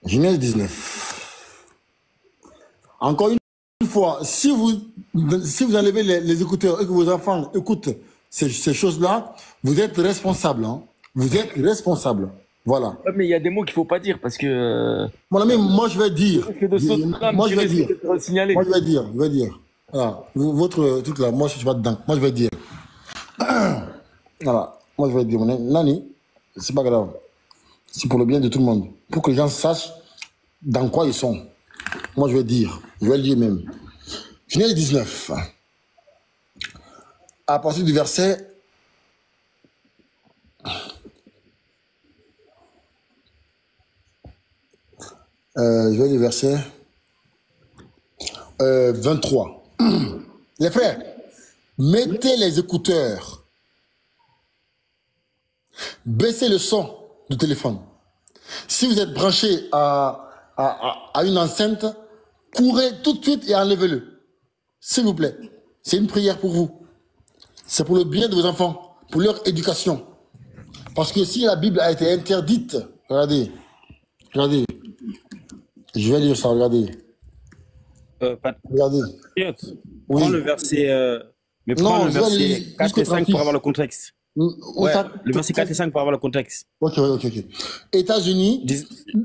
Genèse 19. Encore une fois, si vous enlevez les écouteurs et que vos enfants écoutent ces choses-là, vous êtes responsable. Hein. Vous êtes responsable. Voilà. Ouais, mais il y a des mots qu'il ne faut pas dire parce que. Mon ami, moi je vais dire. Moi je vais dire. Moi je vais dire. Voilà. Votre truc là, moi je suis pas dedans. Moi je vais dire. Voilà. Moi je vais dire. Nani, c'est pas grave. C'est pour le bien de tout le monde. Pour que les gens sachent dans quoi ils sont. Moi je vais dire. Je vais le dire même. Genèse 19. À partir du verset. Je vais lire verset 23. Les frères, mettez les écouteurs. Baissez le son du téléphone. Si vous êtes branché à une enceinte, courez tout de suite et enlevez-le. S'il vous plaît. C'est une prière pour vous. C'est pour le bien de vos enfants, pour leur éducation. Parce que si la Bible a été interdite, regardez. Je vais lire ça, regardez. Regardez. Prends le verset, mais prends le verset 4 et 5 pour avoir le contexte. Ouais, le verset 4 et 5 pour avoir le contexte. Ok. États-Unis,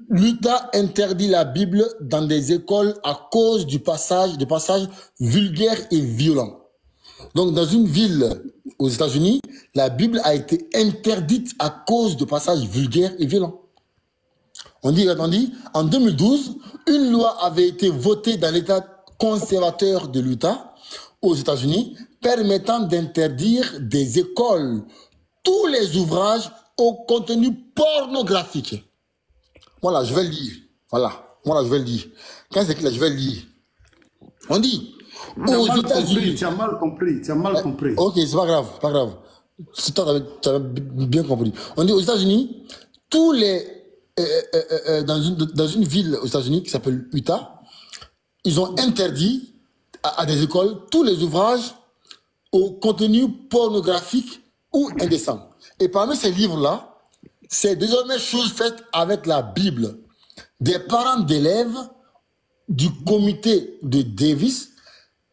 l'Utah interdit la Bible dans des écoles à cause des passages vulgaires et violents. Donc, dans une ville aux États-Unis, la Bible a été interdite à cause de passages vulgaires et violents. On dit, en 2012, une loi avait été votée dans l'État conservateur de l'Utah, aux États-Unis, permettant d'interdire des écoles tous les ouvrages au contenu pornographique. Voilà, je vais le dire. Quand c'est clair, je vais le dire. On dit, aux États-Unis. Tu as mal compris. Ok, c'est pas grave. Tu as bien compris. On dit, aux États-Unis, tous les dans une ville aux États-Unis qui s'appelle Utah, ils ont interdit à des écoles tous les ouvrages au contenu pornographique ou indécent. Et parmi ces livres-là, c'est désormais chose faite avec la Bible. Des parents d'élèves du comité de Davis,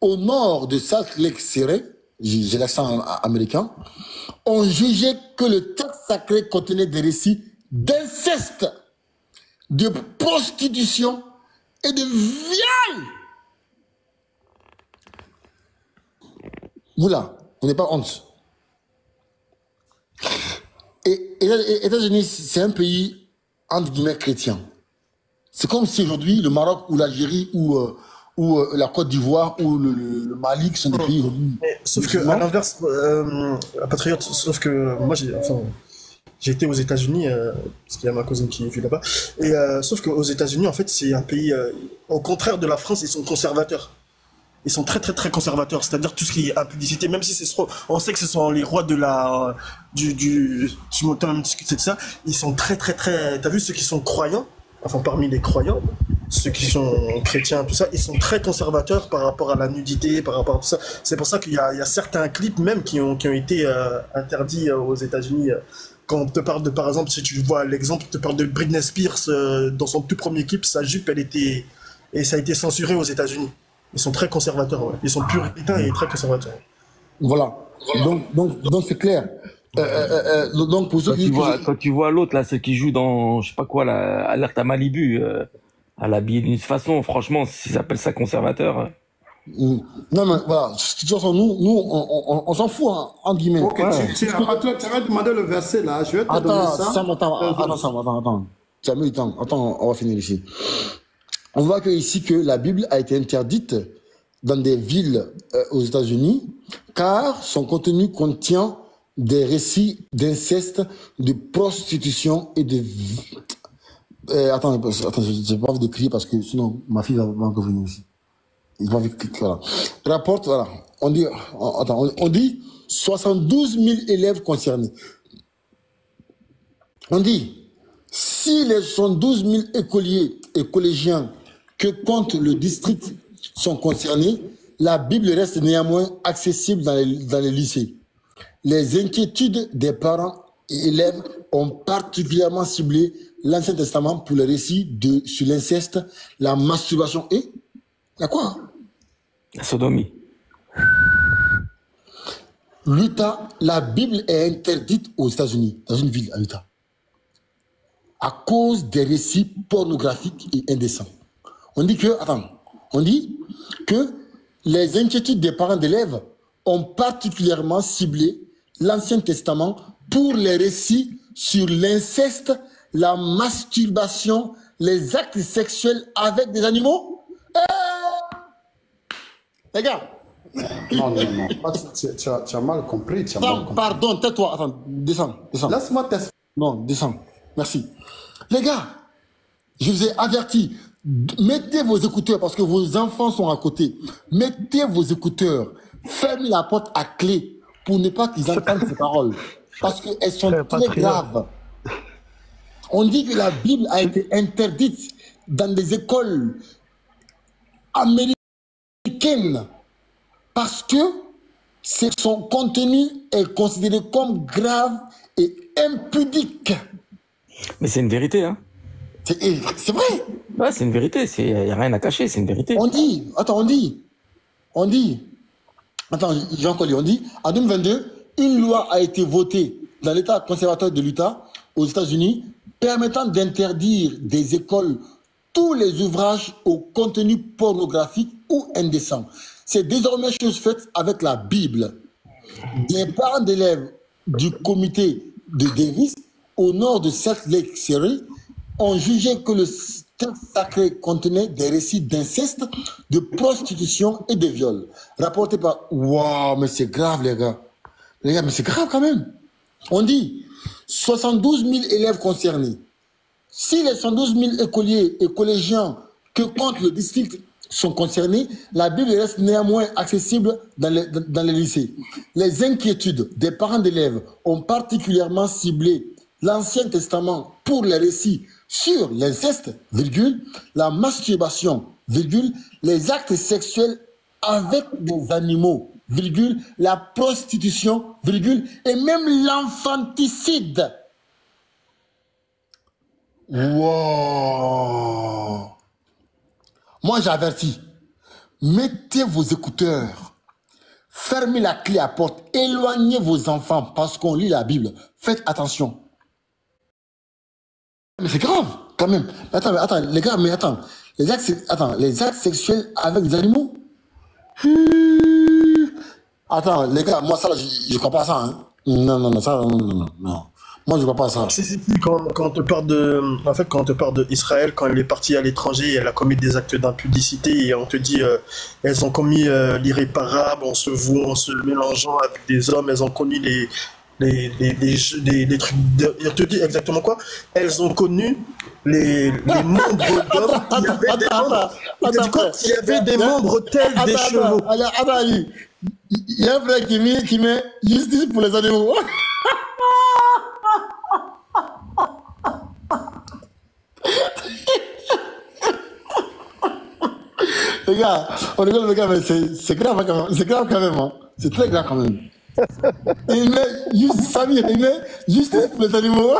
au nord de Salt Lake City, j'ai l'accent américain, ont jugé que le texte sacré contenait des récits d'inceste, de prostitution et de viol. Vous là, vous n'avez pas honte. Et les États-Unis, c'est un pays, entre guillemets, chrétien. C'est comme si aujourd'hui, le Maroc ou l'Algérie ou la Côte d'Ivoire ou le Mali, qui sont des pays aujourd'hui. Sauf que, à l'inverse, Patriote, sauf que moi, j'ai été aux États-Unis, parce qu'il y a ma cousine qui vit là-bas, et sauf qu'aux États-Unis, en fait, c'est un pays, au contraire de la France, ils sont conservateurs. Ils sont très très très conservateurs, c'est-à-dire tout ce qui est impudicité, même si on sait que ce sont les rois de tu m'entends même discuter de ça, ils sont très très très, t'as vu ceux qui sont croyants, enfin parmi les croyants, ceux qui sont chrétiens, tout ça, ils sont très conservateurs par rapport à la nudité, par rapport à tout ça. C'est pour ça qu'il y a certains clips même qui ont été interdits aux États-Unis. Quand on te parle de, par exemple, si tu vois l'exemple, on te parle de Britney Spears, dans son tout premier clip, sa jupe, et ça a été censuré aux États-Unis. Ils sont très conservateurs, ouais. Ils sont puritains et très conservateurs. Voilà. Donc c'est clair. Donc pour ceux quand tu vois l'autre là, ceux qui jouent dans je sais pas quoi là, Alerte à Malibu, à l'habiller d'une façon, franchement, s'ils appellent ça conservateur. Non mais voilà, de toute façon nous on s'en fout hein, entre guillemets. Ok, tu vas demander le verset là, je vais te donner ça. Attends. Tu as mis le temps. Attends, on va finir ici. On voit que ici que la Bible a été interdite dans des villes aux États-Unis car son contenu contient des récits d'inceste, de prostitution et de... attends, j'ai pas envie de crier parce que sinon ma fille va encore venir ici. Il va vite, voilà. Rapporte, voilà. On dit 72 000 élèves concernés. On dit, si les 72 000 écoliers et collégiens que compte le district sont concernés, la Bible reste néanmoins accessible dans les lycées. Les inquiétudes des parents et élèves ont particulièrement ciblé l'Ancien Testament pour les récits sur l'inceste, la masturbation et la quoi? La sodomie. L'Utah, la Bible est interdite aux États-Unis, dans une ville à Utah, à cause des récits pornographiques et indécents. On dit que les inquiétudes des parents d'élèves ont particulièrement ciblé l'Ancien Testament pour les récits sur l'inceste, la masturbation, les actes sexuels avec des animaux. Les gars. Non. Tu as mal compris. Pardon, tais-toi. Attends, descends. Laisse-moi t'expliquer. Non, descends. Merci. Les gars, je vous ai averti. Mettez vos écouteurs parce que vos enfants sont à côté. Mettez vos écouteurs. Fermez la porte à clé pour ne pas qu'ils entendent ces paroles. Parce qu'elles sont très graves. On dit que la Bible a été interdite dans des écoles américaines parce que son contenu est considéré comme grave et impudique. Mais c'est une vérité, hein. C'est vrai. Ouais, c'est une vérité. Il n'y a rien à cacher, c'est une vérité. On dit, attends, j'ai encore lu, on dit, en 2022, une loi a été votée dans l'État conservateur de l'Utah, aux États-Unis, permettant d'interdire des écoles tous les ouvrages au contenu pornographique ou indécent. C'est désormais chose faite avec la Bible. Des parents d'élèves du comité de Davis, au nord de Salt Lake City, ont jugé que le texte sacré contenait des récits d'inceste, de prostitution et de viol. Rapporté par... Waouh, mais c'est grave, les gars. Les gars, mais c'est grave quand même. On dit 72 000 élèves concernés. Si les 112 000 écoliers et collégiens que compte le district sont concernés, la Bible reste néanmoins accessible dans les lycées. Les inquiétudes des parents d'élèves ont particulièrement ciblé l'Ancien Testament pour les récits sur l'inceste, la masturbation, les actes sexuels avec des animaux, la prostitution, et même l'enfanticide. Wow! Moi, j'avertis. Mettez vos écouteurs. Fermez la clé à porte. Éloignez vos enfants parce qu'on lit la Bible. Faites attention. Mais c'est grave, quand même. Attends, les gars, mais attends. Les actes sexuels avec des animaux? Attends, les gars, moi, ça, je crois pas à ça, hein. Non. Moi, je vois pas ça. Si, quand on te parle d'Israël, quand elle est partie à l'étranger, elle a commis des actes d'impudicité et on te dit, elles ont commis l'irréparable en se mélangeant avec des hommes, elles ont commis les trucs. On te dit exactement quoi? Elles ont connu les membres d'hommes qui avaient des membres tels des chevaux. Attends, il y a un frère qui met justice pour les animaux. Les gars, on rigole, les gars, mais c'est grave quand même. C'est grave quand même. Hein. C'est très grave quand même. Il met justice pour les animaux.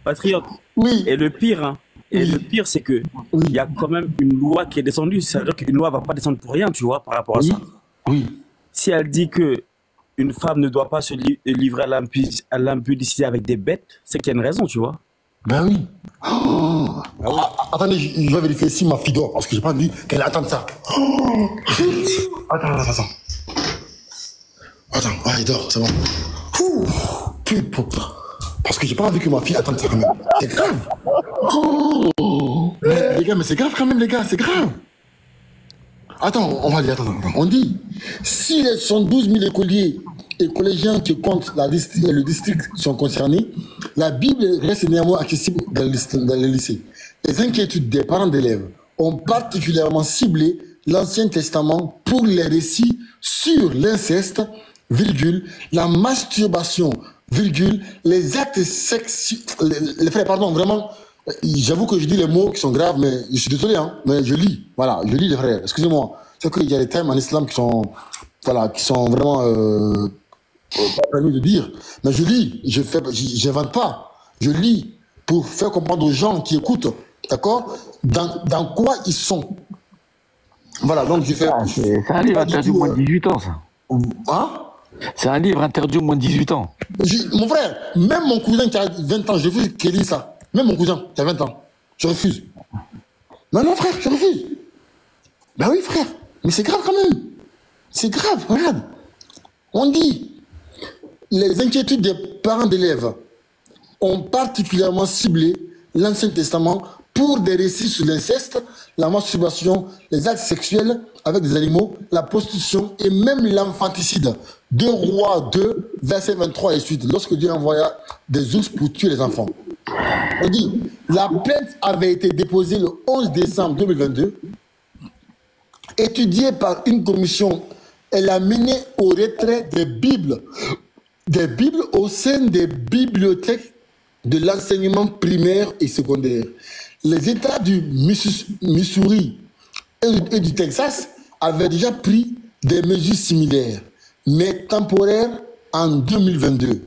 Patriote. Oui. Et le pire, hein. Le pire, c'est que il y a quand même une loi qui est descendue. C'est-à-dire qu'une loi va pas descendre pour rien, tu vois, par rapport à ça. Oui. Si elle dit que une femme ne doit pas se livrer à l'impudicité avec des bêtes, c'est qu'il y a une raison, tu vois. Ben oui. Attendez, je vais vérifier si ma fille dort, parce que j'ai pas envie qu'elle attende ça. Attends. Attends, il dort, c'est bon. Parce que j'ai pas envie que ma fille attende ça quand même. C'est grave. Les gars, mais c'est grave quand même, les gars, c'est grave. Attends, on va dire, attends. On dit, si les 112 000 écoliers et collégiens qui comptent le district sont concernés, la Bible reste néanmoins accessible dans les lycées. Les inquiétudes des parents d'élèves ont particulièrement ciblé l'Ancien Testament pour les récits sur l'inceste, la masturbation, les actes sexuels. Les frères, pardon, vraiment, j'avoue que je dis les mots qui sont graves, mais je suis désolé, hein, mais je lis. Voilà, je lis les frères. Excusez-moi. C'est qu'il y a des thèmes en islam qui sont vraiment pas permis de dire. Mais je lis, j'invente pas. Je lis pour faire comprendre aux gens qui écoutent, d'accord, dans quoi ils sont. Voilà, donc je fais... c'est un livre interdit au moins de 18 ans, ça. Hein? C'est un livre interdit au moins de 18 ans. Mon frère, même mon cousin qui a 20 ans, je refuse qu'il lit ça. Même mon cousin qui a 20 ans, je refuse. Non, frère, je refuse. Ben oui, frère, mais c'est grave quand même. C'est grave, regarde. On dit, les inquiétudes des parents d'élèves ont particulièrement ciblé l'Ancien Testament pour des récits sur l'inceste, la masturbation, les actes sexuels avec des animaux, la prostitution et même l'infanticide. 2 Rois 2, verset 23 et suite, lorsque Dieu envoya des ours pour tuer les enfants. On dit, la plainte avait été déposée le 11 décembre 2022, étudiée par une commission. Elle a mené au retrait des Bibles au sein des bibliothèques de l'enseignement primaire et secondaire. Les États du Missouri et du Texas avaient déjà pris des mesures similaires, mais temporaires en 2022.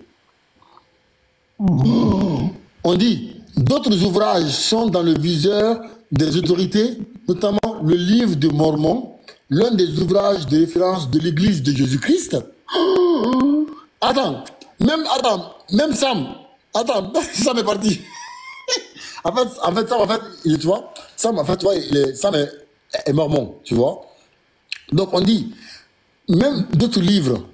On dit, d'autres ouvrages sont dans le viseur des autorités, notamment le livre de Mormon, l'un des ouvrages de référence de l'Église de Jésus-Christ. Attends, même Sam, Sam est parti. En fait, tu vois, Sam est mormon, tu vois. Donc on dit, même d'autres livres,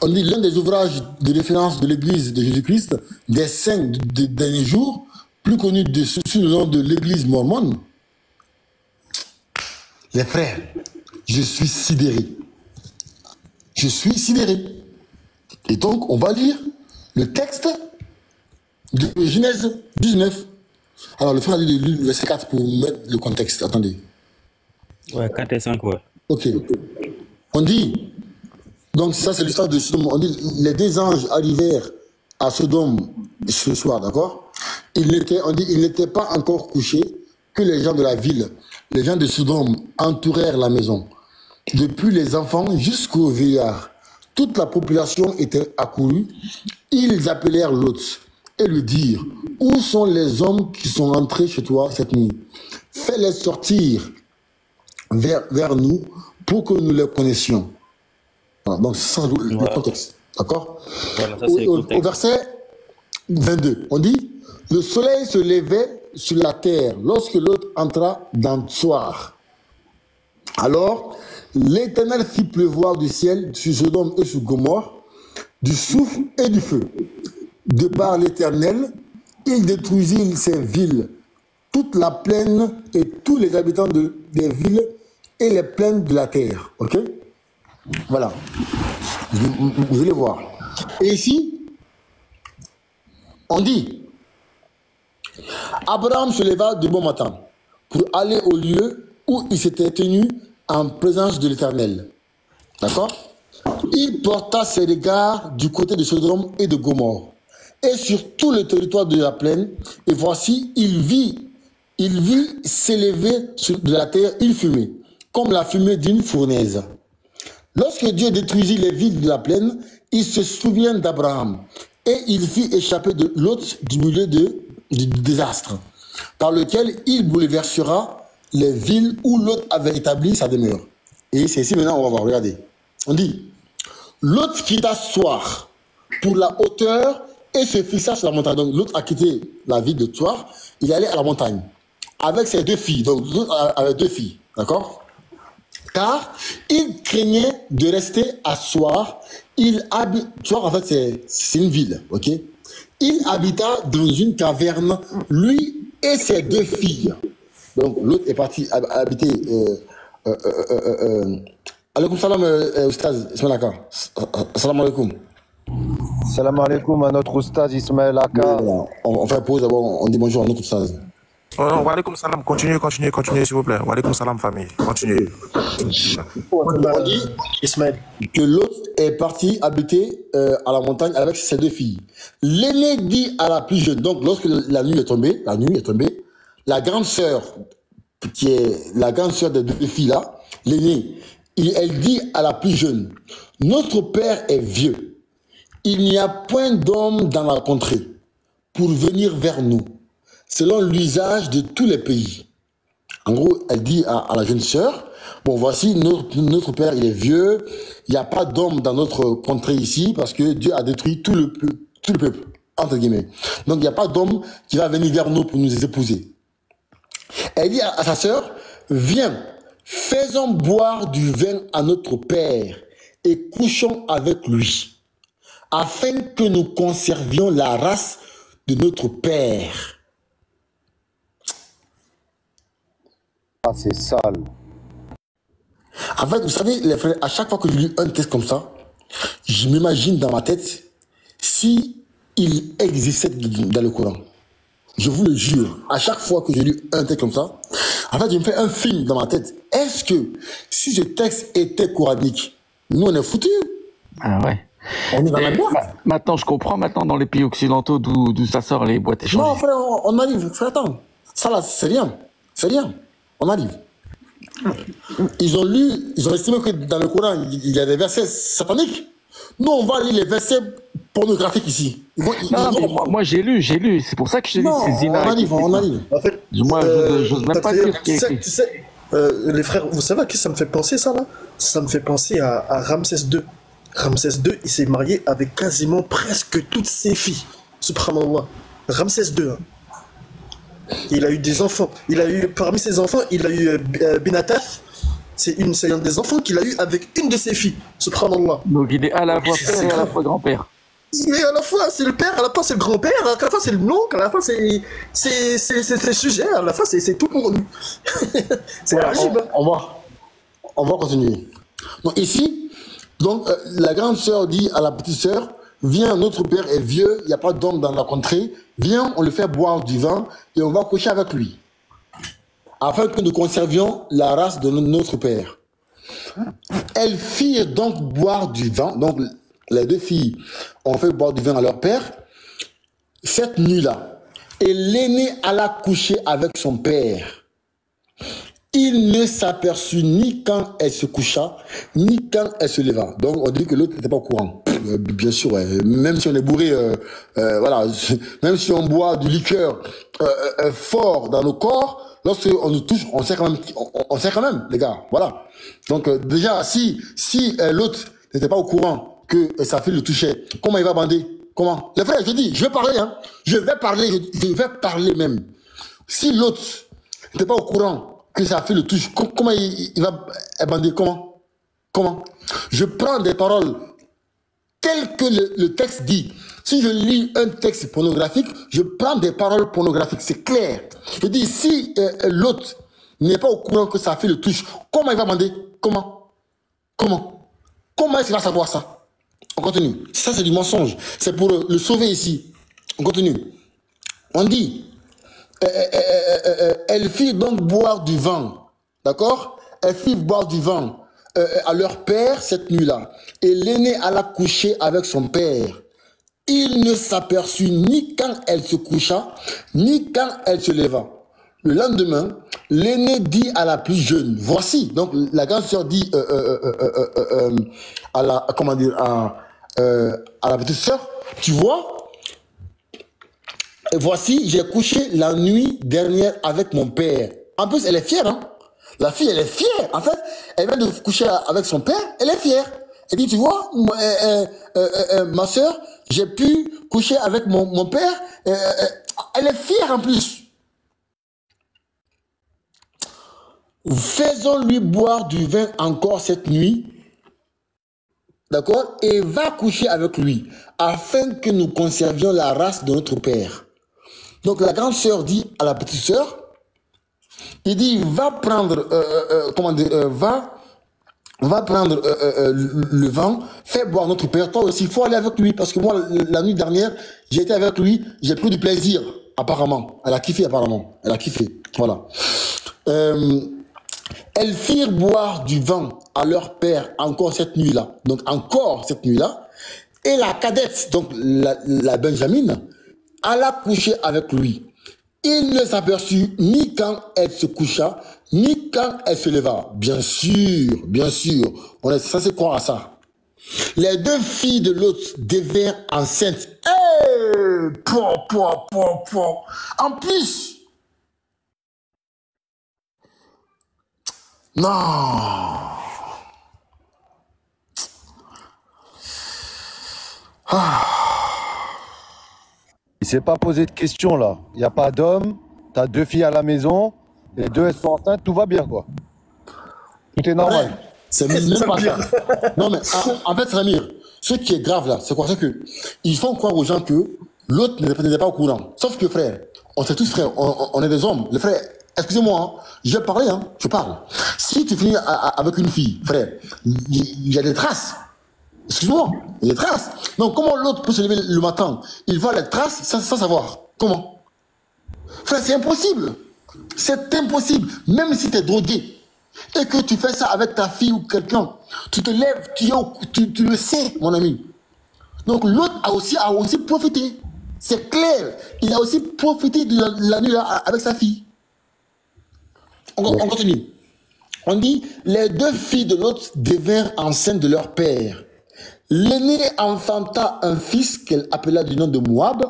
on dit l'un des ouvrages de référence de l'Église de Jésus-Christ, des saints des derniers jours, plus connu sous le nom de l'Église mormone. Les frères, je suis sidéré. Je suis sidéré. Et donc, on va lire le texte de Genèse 19. Alors, le frère a dit de lire le verset 4 pour mettre le contexte. Attendez. Ouais, 4 et 5, ouais. Ok. On dit, donc ça c'est l'histoire de Sodome. On dit, les 2 anges arrivèrent à Sodome ce soir, d'accord? On dit, ils n'étaient pas encore couchés que les gens de la ville, les gens de Sodome entourèrent la maison. Depuis les enfants jusqu'aux vieillards, toute la population était accourue. Ils appelèrent Lot et lui dirent, où sont les hommes qui sont entrés chez toi cette nuit? Fais-les sortir vers nous pour que nous les connaissions. Voilà, donc c'est ça le contexte. D'accord? Voilà, au verset 22, on dit, le soleil se levait sur la terre lorsque Lot entra dans le soir. Alors, l'Éternel fit pleuvoir du ciel sur Sodome et sur Gomorrhe, du souffle et du feu. De par l'Éternel, il détruisit ces villes, toute la plaine et tous les habitants des villes et les plaines de la terre. Ok? Voilà. Vous allez voir. Et ici, on dit, Abraham se leva de bon matin pour aller au lieu où il s'était tenu en présence de l'Éternel. D'accord? Il porta ses regards du côté de Sodome et de Gomorrhe et sur tout le territoire de la plaine, et voici, il vit s'élever de la terre une fumée, comme la fumée d'une fournaise. Lorsque Dieu détruisit les villes de la plaine, il se souvient d'Abraham et il fit échapper de Lot du milieu du désastre, par lequel il bouleversera les villes où Lot avait établi sa demeure. Et c'est ici maintenant, on va voir, regardez. On dit, Lot quitta Soar pour la hauteur et se fixa sur la montagne. Donc Lot a quitté la ville de Soar, il allait à la montagne avec ses 2 filles. Donc Lot avait 2 filles, d'accord? Car il craignait de rester à Soar. Soar, en fait, c'est une ville, ok? Il habita dans une caverne, lui et ses 2 filles. Donc l'autre est parti habiter. Alaykoum salam, Oustaz Ismail Aka. Salam alaikum. Salam alaikum à notre Oustaz Ismail Aka. On fait pause d'abord, on dit bonjour à notre Oustaz. Oh non, wa alaykoum salam, continuez, s'il vous plaît. Wa alaykoum salam, famille, continuez. On dit Ismaël que l'autre est parti habiter à la montagne avec ses 2 filles. L'aîné dit à la plus jeune, donc lorsque la nuit est tombée, la grande sœur, qui est la grande sœur des 2 filles là, l'aînée, Elle dit à la plus jeune, notre père est vieux. Il n'y a point d'homme dans la contrée pour venir vers nous, selon l'usage de tous les pays. En gros, elle dit à la jeune sœur, bon, voici, notre père, il est vieux, il n'y a pas d'homme dans notre contrée ici, parce que Dieu a détruit tout le peuple, entre guillemets. Donc, il n'y a pas d'homme qui va venir vers nous pour nous épouser. Elle dit à sa sœur, viens, faisons boire du vin à notre père et couchons avec lui, afin que nous conservions la race de notre père. Ah, c'est sale. En fait, vous savez, les frères, à chaque fois que je lis un texte comme ça, je m'imagine dans ma tête si il existait dans le Coran. Je vous le jure, à chaque fois que je lis un texte comme ça, en fait, je me fais un film dans ma tête. Est-ce que si ce texte était coranique, nous on est foutus? Ah ouais. On est dans la boîte. Maintenant, je comprends maintenant dans les pays occidentaux d'où ça sort les boîtes échangées. Non, frère, on arrive. Frère, attends. Ça là, c'est rien. C'est rien. On arrive. Ils ont estimé que dans le Coran, il y a des versets sataniques. Nous, on va lire les versets pornographiques ici. Moi, j'ai lu. C'est pour ça que je te dis c'est zina. On arrive. En fait, moi, j'ose même pas dire ce qui est écrit. Tu sais, les frères, vous savez à qui ça me fait penser, ça, là? Ça me fait penser à Ramsès II. Ramsès II, il s'est marié avec quasiment presque toutes ses filles. Subhanallah. Ramsès II. Hein. Il a eu des enfants. Parmi ses enfants, il a eu Benatas. C'est un des enfants qu'il a eu avec une de ses filles. Subhanallah. Donc il est à la fois père et à la fois grand-père. Il est à la fois c'est le père, à la fois c'est le grand-père, à la fois c'est l'oncle, à la fois c'est le sujet, à la fois c'est tout pour lui. C'est agib. On va continuer. Donc ici, la grande sœur dit à la petite sœur, viens, notre père est vieux, il n'y a pas d'homme dans la contrée, viens, on le fait boire du vin et on va coucher avec lui, afin que nous conservions la race de notre père. Elles firent donc boire du vin, donc les deux filles ont fait boire du vin à leur père, cette nuit-là, et l'aînée alla coucher avec son père. Il ne s'aperçut ni quand elle se coucha, ni quand elle se leva. Donc on dit que l'autre n'était pas au courant. Bien sûr, ouais. Même si on est bourré, voilà, même si on boit du liqueur fort dans nos corps, lorsqu'on nous touche, on sait quand même, les gars. Voilà. Donc déjà, si l'autre n'était pas au courant que sa fille le touchait, comment il va bander? Comment? Les frères, je dis, je vais parler, hein. Je vais parler même. Si l'autre n'était pas au courant que sa fille le touche, comment il va bander? Comment? Je prends des paroles telles que le texte dit. Si je lis un texte pornographique, je prends des paroles pornographiques, c'est clair. Je dis, si l'autre n'est pas au courant que sa fille le touche, comment il va bander? Comment est-ce qu'il va savoir ça? On continue. Ça, c'est du mensonge. C'est pour le sauver ici. On continue. On dit, elle fit donc boire du vin. D'accord? Elle fit boire du vin à leur père cette nuit-là. Et l'aîné alla coucher avec son père. Il ne s'aperçut ni quand elle se coucha, ni quand elle se leva. Le lendemain, l'aîné dit à la plus jeune, voici, donc la grande sœur dit à la petite sœur, tu vois, voici, j'ai couché la nuit dernière avec mon père. En plus, elle est fière, hein. La fille, elle est fière. En fait, elle vient de coucher avec son père, elle est fière. Elle dit, tu vois, ma sœur, j'ai pu coucher avec mon père. Elle est fière en plus. Faisons-lui boire du vin encore cette nuit, d'accord, et va coucher avec lui, afin que nous conservions la race de notre père. Donc la grande sœur dit à la petite sœur, il dit, va prendre, va prendre le vin, fais boire notre père, toi aussi, il faut aller avec lui, parce que moi, la nuit dernière, j'ai été avec lui, j'ai pris du plaisir, apparemment. Elle a kiffé, apparemment. Elle a kiffé, voilà. Elles firent boire du vin à leur père encore cette nuit-là. Donc encore cette nuit-là. Et la cadette, donc la Benjamine, alla coucher avec lui. Il ne s'aperçut ni quand elle se coucha, ni quand elle se leva. Bien sûr, on est censé croire à ça. Les deux filles de l'autre devinrent enceintes. Hey! En plus, non. Il s'est pas posé de questions là. Il n'y a pas d'homme, t'as deux filles à la maison, les deux elles sont enceintes, tout va bien quoi. Tout est normal. Ouais, c'est même pas ça. Non mais en fait, Samir, ce qui est grave là, c'est quoi? C'est que ils font croire aux gens que l'autre n'était pas au courant. Sauf que frère, on sait tous frère, on est des hommes. Les frères, excusez-moi, hein, je vais parler, hein, je parle. Si tu finis avec une fille, frère, il y a des traces. Excuse-moi, il y a des traces. Donc comment l'autre peut se lever le matin? Il voit les traces sans savoir. Comment? Frère, c'est impossible. C'est impossible. Même si tu es drogué et que tu fais ça avec ta fille ou quelqu'un, tu te lèves, tu le sais, mon ami. Donc l'autre a aussi profité. C'est clair. Il a aussi profité de la nuit là avec sa fille. On continue. On dit, les deux filles de l'autre devinrent enceintes de leur père. L'aînée enfanta un fils qu'elle appela du nom de Moab.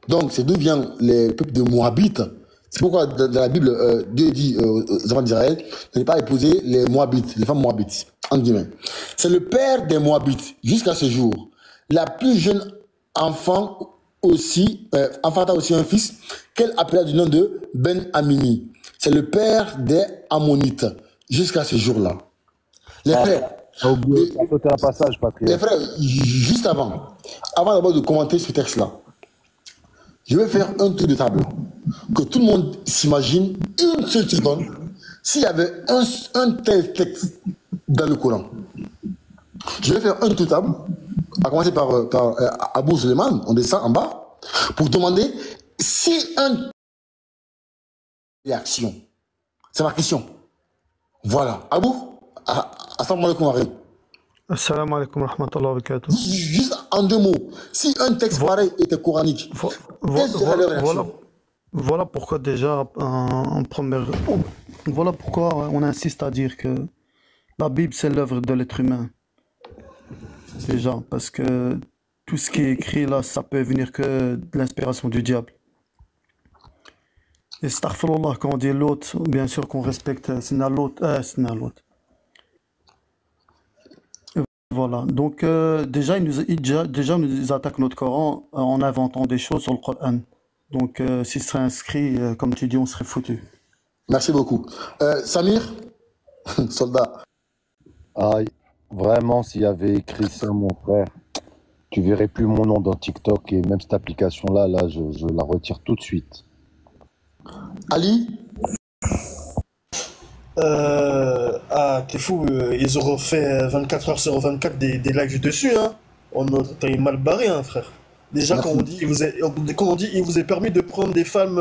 Donc, c'est d'où vient les peuples de Moabites. C'est pourquoi dans la Bible, Dieu dit aux enfants d'Israël de ne pas épouser les Moabites, les femmes Moabites, en guillemets. C'est le père des Moabites jusqu'à ce jour. La plus jeune enfanta aussi un fils qu'elle appela du nom de Ben-Amini. C'est le père des Ammonites jusqu'à ce jour-là. Les frères, un passage, Patrick. Les frères, juste avant d'abord de commenter ce texte-là, je vais faire un tour de table. Que tout le monde s'imagine une seule seconde s'il y avait un tel texte dans le Coran. Je vais faire un tour de table, à commencer par Abou Suleiman, on descend en bas, pour demander si un réaction. C'est ma question. Voilà. Abou, assalamu alaikum. Assalamu alaikum wa rahmatullahi wa barakatuh. Juste en deux mots, si un texte pareil était coranique, voilà pourquoi déjà, voilà pourquoi on insiste à dire que la Bible c'est l'œuvre de l'être humain. Déjà, parce que tout ce qui est écrit là, ça peut venir que de l'inspiration du diable. Et astaghfirullah, quand on dit l'autre, bien sûr qu'on respecte, c'est l'autre. Voilà, donc déjà, ils nous attaquent notre Coran en inventant des choses sur le Coran. Donc s'il serait inscrit, comme tu dis, on serait foutu. Merci beaucoup. Samir, soldat. Aïe, vraiment, s'il y avait écrit ça, mon frère, tu verrais plus mon nom dans TikTok et même cette application-là, je la retire tout de suite. Ali? T'es fou, ils auront fait 24 heures sur 24 des lives dessus, hein. T'es mal barré, hein, frère. Déjà, quand on dit, il vous est permis de prendre des femmes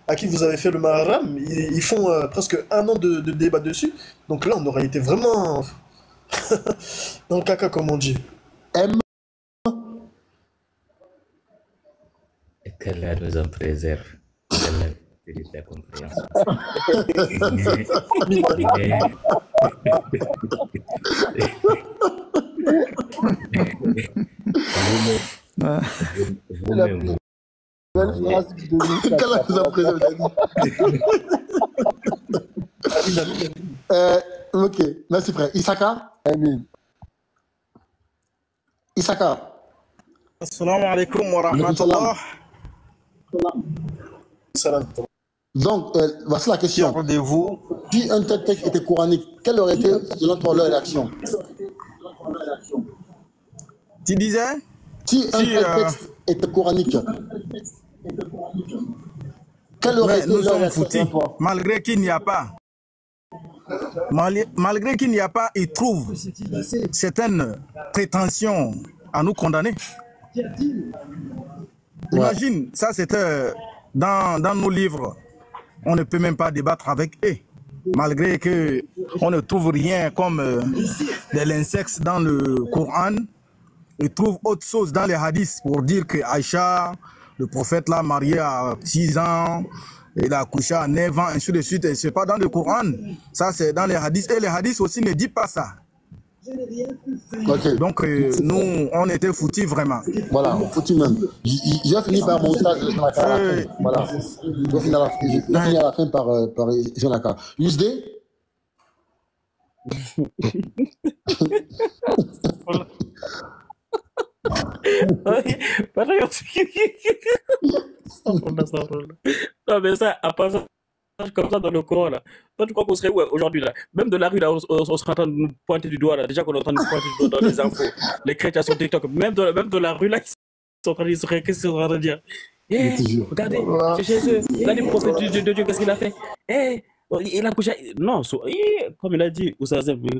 à qui vous avez fait le maharam, ils font presque un an de débat dessus. Donc là, on aurait été vraiment dans le caca, comme on dit. Et qu'Allah nous en préserve. La compréhension. Ok, merci frère. Isaka? Amin. Isaka. Assalamu alaikum wa rahmatullah. Donc, voici la question. Rendez-vous. Si un tel texte était coranique, quelle aurait été, selon toi, leur réaction? Tu disais? Si un tel texte était coranique, quelle aurait été leur réaction? Malgré qu'il n'y a pas. Malgré qu'il n'y a pas, ils trouvent certaines prétentions à nous condamner. Imagine, ça c'était dans nos livres. On ne peut même pas débattre avec eux. Malgré qu'on ne trouve rien comme de l'insecte dans le Coran. Ils trouvent autre chose dans les hadiths pour dire que Aïcha, le prophète l'a marié à 6 ans, il a accouché à 9 ans, ainsi de suite. Et c'est pas dans le Coran. Ça, c'est dans les hadiths. Et les hadiths aussi ne disent pas ça. Okay. Donc, nous, on était foutus vraiment. Voilà, foutus même. J'ai fini par mon stage de Jonaka. Voilà. Je finis à la fin par Jonaka. Yusde? Non, mais ça, à part ça, comme ça dans le Coran, là. Toi, tu crois qu'on serait où aujourd'hui, là? Même de la rue, là, on serait en train de nous pointer du doigt, là. Déjà qu'on est en train de nous pointer du doigt dans les infos. Les chrétiens sur TikTok. Même de la rue, là, ils sont en train de dire. Qu'est-ce qu'ils sont en train de dire? Regardez, c'est chez eux. Regardez le prophète de Dieu, qu'est-ce qu'il a fait? Il a couché. Non, comme il a dit,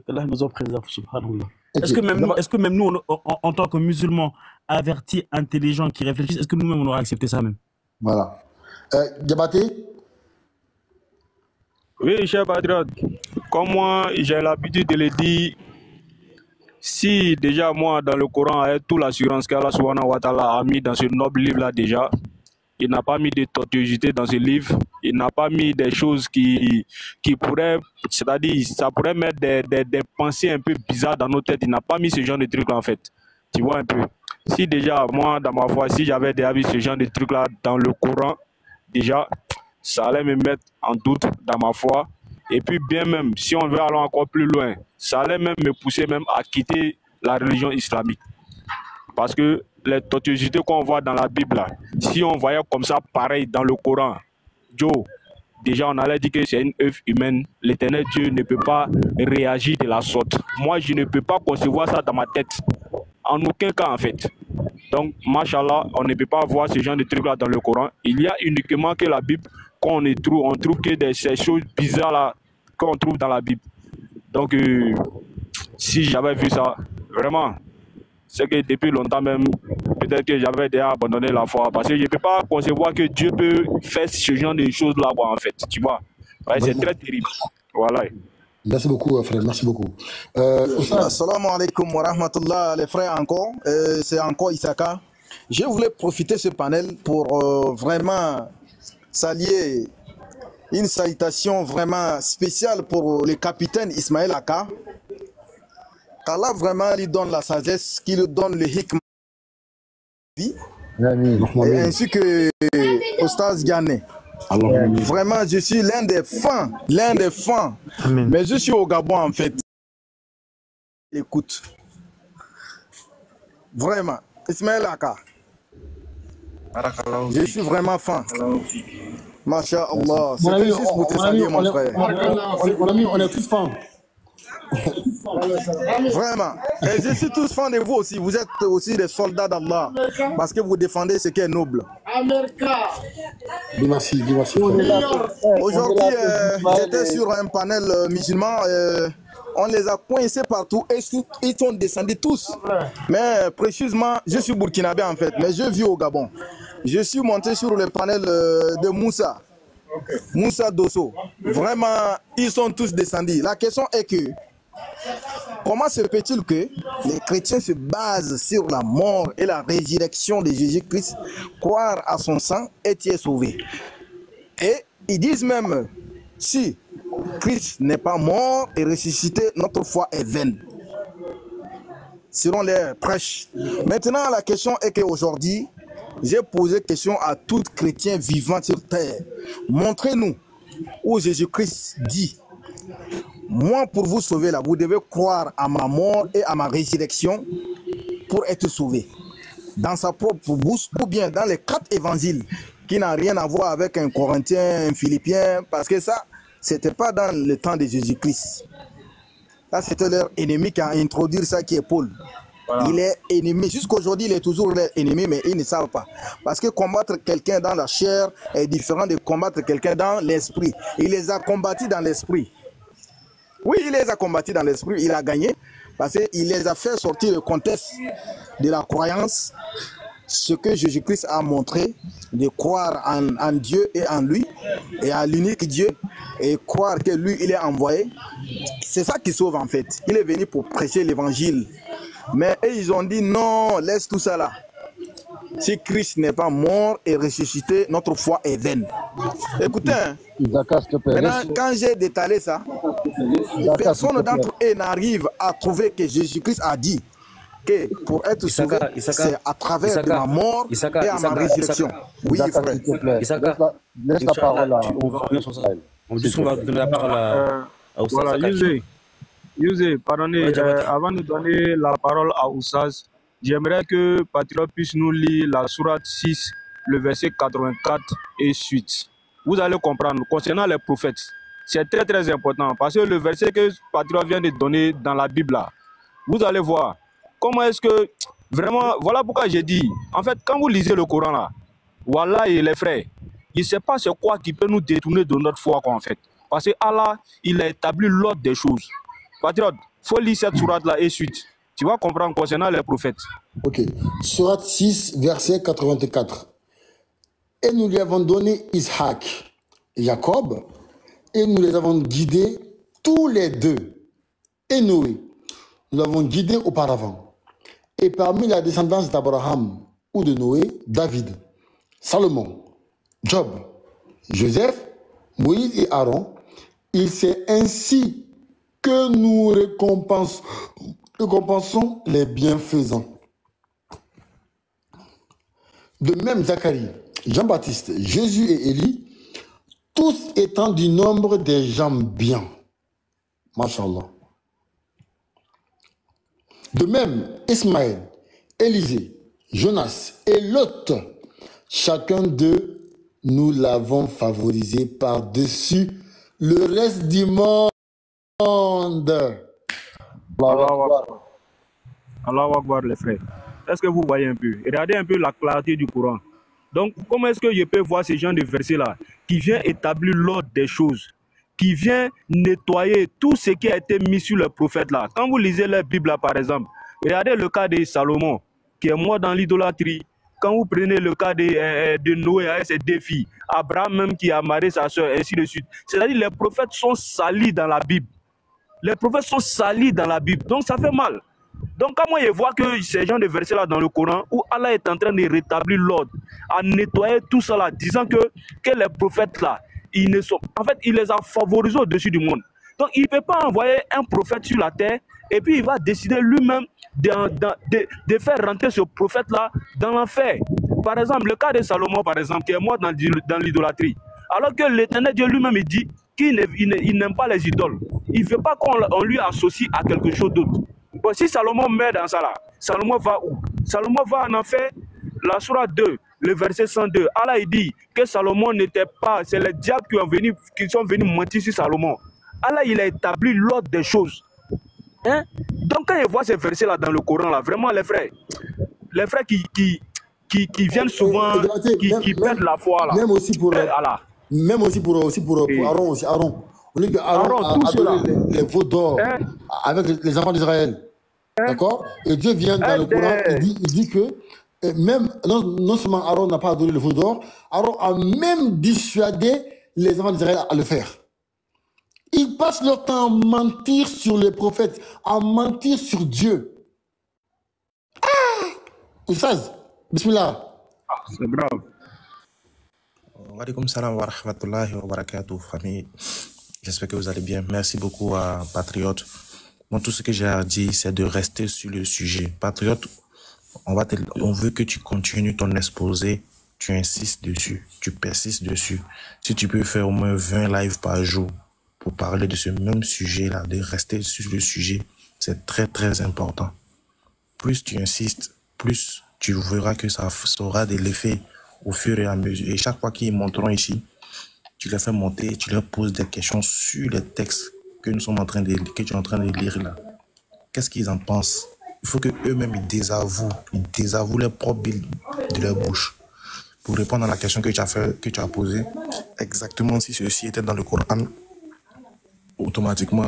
Allah nous en préserve, subhanallah. Est-ce que même nous, en tant que musulmans avertis, intelligents, qui réfléchissent, est-ce que nous-mêmes, on aurait accepté ça même? Voilà. Diabaté? Oui, cher patriote, comme moi, j'ai l'habitude de le dire, si déjà moi, dans le Coran, avec toute l'assurance qu'Allah subhanahu wa ta'ala a mis dans ce noble livre-là déjà, il n'a pas mis de tortuosité dans ce livre, il n'a pas mis des choses qui pourraient, c'est-à-dire, ça pourrait mettre des pensées un peu bizarres dans nos têtes, il n'a pas mis ce genre de truc-là en fait, tu vois un peu. Si déjà, moi, dans ma foi, si j'avais déjà vu ce genre de truc-là dans le Coran, déjà, ça allait me mettre en doute dans ma foi. Et puis bien même, si on veut aller encore plus loin, ça allait même me pousser même à quitter la religion islamique. Parce que les tortuosités qu'on voit dans la Bible, là, si on voyait comme ça pareil dans le Coran, Joe, déjà on allait dire que c'est une œuvre humaine. L'Éternel Dieu ne peut pas réagir de la sorte. Moi, je ne peux pas concevoir ça dans ma tête. En aucun cas en fait. Donc, machallah, on ne peut pas voir ce genre de trucs là dans le Coran. Il y a uniquement que la Bible qu'on trouve que ces choses bizarres là qu'on trouve dans la Bible. Donc, si j'avais vu ça, vraiment, c'est que depuis longtemps même, peut-être que j'avais déjà abandonné la foi. Parce que je ne peux pas concevoir que Dieu peut faire ce genre de choses là en fait. Tu vois, ouais, c'est très terrible. Voilà. Merci beaucoup, frère. Merci beaucoup. Assalamu alaikum wa rahmatullah, les frères encore. C'est encore Isaka. Je voulais profiter de ce panel pour vraiment saluer une salutation vraiment spéciale pour le capitaine Ismaël Aka. qu'Allah vraiment lui donne la sagesse, qui lui donne le hikmah, et ainsi que Ostaz Ghané. Vraiment, je suis l'un des fans, mais je suis au Gabon en fait. Écoute, vraiment, Ismaël Aka, je suis vraiment fan. Masha'Allah, c'est juste pour te saluer mon frère. On est tous fans. Vraiment. Et je suis tous fans de vous aussi. Vous êtes aussi des soldats d'Allah. Parce que vous défendez ce qui est noble. Merci. Aujourd'hui, j'étais sur un panel musulman. On les a coincés partout et ils sont descendus tous. Mais précisément, je suis burkinabé en fait. Mais je vis au Gabon. Je suis monté sur le panel de Moussa. Moussa Dosso. Vraiment, ils sont tous descendus. La question est que, comment se peut-il que les chrétiens se basent sur la mort et la résurrection de Jésus-Christ, croire à son sang et tu es sauvé? Et ils disent même, si Christ n'est pas mort et ressuscité, notre foi est vaine. Selon les prêches. Maintenant, la question est qu'aujourd'hui, j'ai posé question à tout chrétien vivant sur terre. Montrez-nous où Jésus-Christ dit, moi pour vous sauver là, vous devez croire à ma mort et à ma résurrection pour être sauvé. Dans sa propre bouche ou bien dans les 4 évangiles qui n'ont rien à voir avec un Corinthien, un Philippien, parce que ça, c'était pas dans le temps de Jésus-Christ. Là, c'était leur ennemi qui a introduit ça, qui est Paul. Voilà. Il est ennemi. Jusqu'aujourd'hui, il est toujours leur ennemi, mais ils ne savent pas. Parce que combattre quelqu'un dans la chair est différent de combattre quelqu'un dans l'esprit. Il les a combattus dans l'esprit. Oui, il les a combattus dans l'esprit. Il a gagné parce qu'il les a fait sortir du contexte de la croyance. Ce que Jésus-Christ a montré, de croire en Dieu et en lui, et à l'unique Dieu, et croire que lui, il est envoyé. C'est ça qui sauve en fait. Il est venu pour prêcher l'évangile. Mais eux, ils ont dit non, laisse tout ça là. Si Christ n'est pas mort et ressuscité, notre foi est vaine. Écoutez, hein, Isaka, s'il te plaît, maintenant, laisse- quand j'ai détalé ça, Isaka, s'il personne te plaît. d'entre eux n'arrive à trouver que Jésus-Christ a dit que pour être sauvé, c'est à travers de ma mort et à ma résurrection. Oui, Isaka, frère. s'il te plaît. Isaka, Laisse la parole à... on va revenir sur ça. On S'il dit te qu'on va plaît. donner la parole à Oussas Voilà, Sakachi. Yusé, pardonnez, Ouais, Diabaté. avant de donner la parole à Oussas, j'aimerais que Patriote puisse nous lire la sourate 6, le verset 84 et suite. Vous allez comprendre, concernant les prophètes, c'est très très important, parce que le verset que Patriote vient de donner dans la Bible, là, vous allez voir, comment est-ce que, vraiment, voilà pourquoi j'ai dit, en fait, quand vous lisez le Coran, là, voilà, et les frères, il ne sait pas c'est quoi qui peut nous détourner de notre foi, quoi, en fait. Parce que Allah, il a établi l'ordre des choses. Patriote, il faut lire cette sourate-là et suite. Tu vas comprendre concernant les prophètes. Ok. Surat 6, verset 84. Et nous lui avons donné Ishaq, Jacob, et nous les avons guidés tous les deux. Et Noé, nous l'avons guidé auparavant. Et parmi la descendance d'Abraham ou de Noé, David, Salomon, Job, Joseph, Moïse et Aaron. Il c'est ainsi que nous récompensons les bienfaisants. De même, Zacharie, Jean-Baptiste, Jésus et Élie, tous étant du nombre des gens bien. Masha'Allah. De même, Ismaël, Élisée, Jonas et Lot, chacun d'eux, nous l'avons favorisé par-dessus le reste du monde. Allahu Akbar, les frères. Est-ce que vous voyez un peu? Regardez un peu la clarté du Coran. Donc, comment est-ce que je peux voir ces gens de versets-là qui vient établir l'ordre des choses, qui vient nettoyer tout ce qui a été mis sur le prophète-là? Quand vous lisez la Bible, là, par exemple, regardez le cas de Salomon, qui est mort dans l'idolâtrie. Quand vous prenez le cas de Noé avec ses deux filles, Abraham même qui a marié sa soeur, ainsi de suite. C'est-à-dire les prophètes sont salis dans la Bible. Les prophètes sont salis dans la Bible. Donc ça fait mal. Donc quand moi je vois que ces gens de versets-là dans le Coran, où Allah est en train de rétablir l'ordre, à nettoyer tout ça là, disant que les prophètes-là, ils ne sont... En fait, il les a favorisés au-dessus du monde. Donc il ne peut pas envoyer un prophète sur la terre et puis il va décider lui-même de faire rentrer ce prophète-là dans l'enfer. Par exemple, le cas de Salomon, par exemple, qui est mort dans l'idolâtrie. Alors que l'Éternel Dieu lui-même, il dit qu'il n'aime pas les idoles. Il ne veut pas qu'on lui associe à quelque chose d'autre. Bon, si Salomon meurt dans ça là, Salomon va où? Salomon va en enfer. La sourate 2, le verset 102, Allah il dit que Salomon n'était pas, c'est les diables qui sont venus mentir sur Salomon. Allah il a établi l'ordre des choses. Hein? Donc quand je vois ces versets là dans le Coran là, vraiment les frères qui viennent souvent, qui perdent la foi là. Même aussi pour Allah. Même aussi pour Aaron aussi. Aaron. On dit que Aaron a donné les veaux d'or avec les enfants d'Israël. D'accord? Et Dieu vient dans le Coran, il dit que même, non seulement Aaron n'a pas donné le veau d'or, Aaron a même dissuadé les enfants d'Israël à le faire. Ils passent leur temps à mentir sur les prophètes, à mentir sur Dieu. Oustaz, bismillah. C'est grave. Wa alaikum salam wa rahmatullahi wa barakatuh, famille. J'espère que vous allez bien. Merci beaucoup à Patriote. Bon, tout ce que j'ai à dire, c'est de rester sur le sujet. Patriote, on veut que tu continues ton exposé, tu insistes dessus, tu persistes dessus. Si tu peux faire au moins 20 lives par jour pour parler de ce même sujet-là, de rester sur le sujet, c'est très très important. Plus tu insistes, plus tu verras que ça aura de l'effet au fur et à mesure. Et chaque fois qu'ils monteront ici, tu les fais monter, tu leur poses des questions sur les textes que tu es en train de lire là. Qu'est-ce qu'ils en pensent? Il faut qu'eux-mêmes ils désavouent leur propre Bible de leur bouche. Pour répondre à la question que tu as posée, exactement si ceci était dans le Coran, automatiquement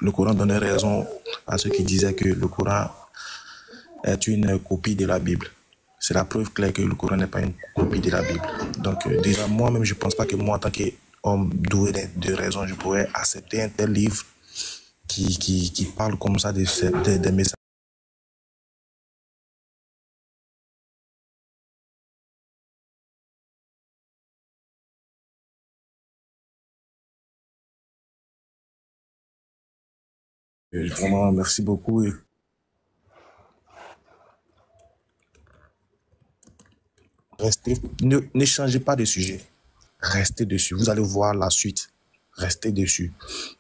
le Coran donnait raison à ceux qui disaient que le Coran est une copie de la Bible. C'est la preuve claire que le Coran n'est pas une copie de la Bible. Donc déjà, moi-même, je ne pense pas que moi, en tant qu'homme doué de raison, je pourrais accepter un tel livre qui parle comme ça des messages. Et vraiment, merci beaucoup. Et restez, ne changez pas de sujet. Restez dessus. Vous allez voir la suite. Restez dessus.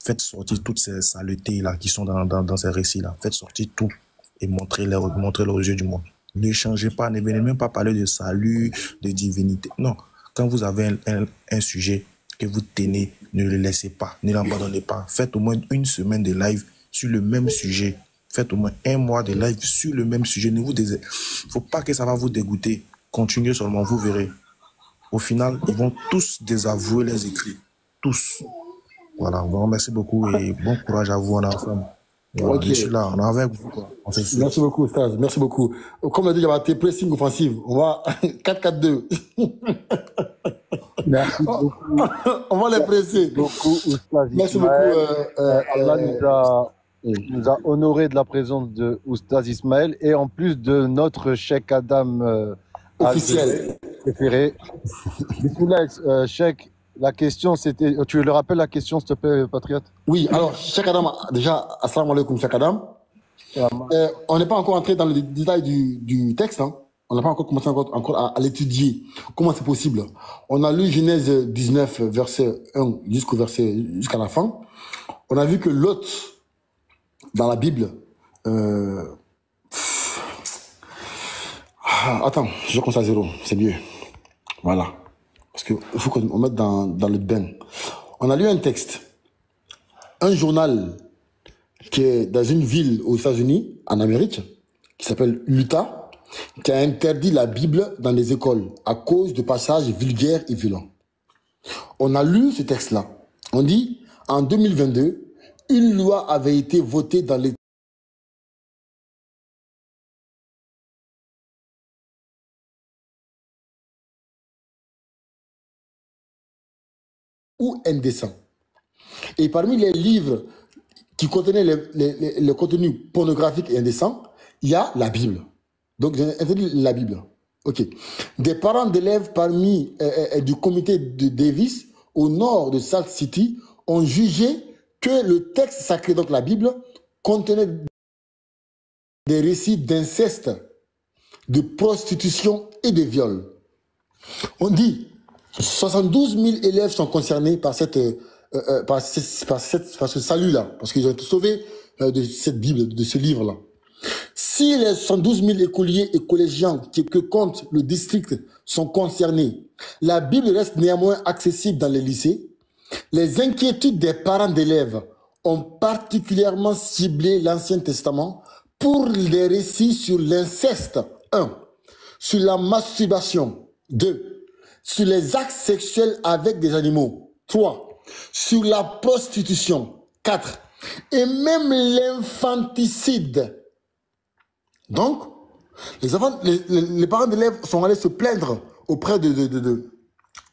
Faites sortir toutes ces saletés-là qui sont dans ces récits-là. Faites sortir tout et montrez-les aux yeux du monde. Ne changez pas, ne venez même pas parler de salut, de divinité. Non. Quand vous avez un sujet que vous tenez, ne le laissez pas, ne l'abandonnez pas. Faites au moins une semaine de live sur le même sujet. Faites au moins un mois de live sur le même sujet. Ne vous faut pas que ça va vous dégoûter. Continuez seulement, vous verrez. Au final, ils vont tous désavouer les écrits. Tous. Voilà, bon, merci beaucoup et bon courage à vous en ensemble. Voilà, Ok. je suis là, on est avec vous. Quoi. On fait ça. Merci beaucoup, Stas. Merci beaucoup. Comme l'a dit Yabaté, pressing offensive. On va 4-4-2. Merci beaucoup. On va les presser. Beaucoup, Oustaz Merci beaucoup. Ismaël. Allah nous a honoré de la présence de Oustaz Ismaël et en plus de notre Cheikh Adam officiel préféré. Bismillah, Cheikh, la question c'était. Tu le rappelles la question, s'il te plaît, Patriote? Oui, alors, Cheikh Adam, déjà, assalamu alaikum, Cheikh Adam. On n'est pas encore entré dans le détail du texte. Hein. On n'a pas encore commencé encore à l'étudier. Comment c'est possible? On a lu Genèse 19, verset 1 jusqu'à la fin. On a vu que Lot, dans la Bible, attends, je recommence à zéro, c'est mieux. Voilà. Parce qu'il faut qu'on mette dans le bain. On a lu un texte, un journal qui est dans une ville aux États-Unis, en Amérique, qui s'appelle Utah, qui a interdit la Bible dans les écoles à cause de passages vulgaires et violents. On a lu ce texte-là. On dit, en 2022, une loi avait été votée dans les ou indécents. Et parmi les livres qui contenaient le contenu pornographique et indécent, il y a la Bible. Donc, j'ai interdit la Bible. OK. Des parents d'élèves parmi du comité de Davis, au nord de Salt City, ont jugé que le texte sacré, donc la Bible, contenait des récits d'inceste, de prostitution et de viol. On dit 72 000 élèves sont concernés par par ce salut-là, parce qu'ils ont été sauvés de cette Bible, de ce livre-là. Si les 112 000 écoliers et collégiens que compte le district sont concernés, la Bible reste néanmoins accessible dans les lycées. Les inquiétudes des parents d'élèves ont particulièrement ciblé l'Ancien Testament pour les récits sur l'inceste, 1, sur la masturbation, 2, sur les actes sexuels avec des animaux, 3, sur la prostitution, 4, et même l'infanticide. Donc, les parents d'élèves sont allés se plaindre auprès de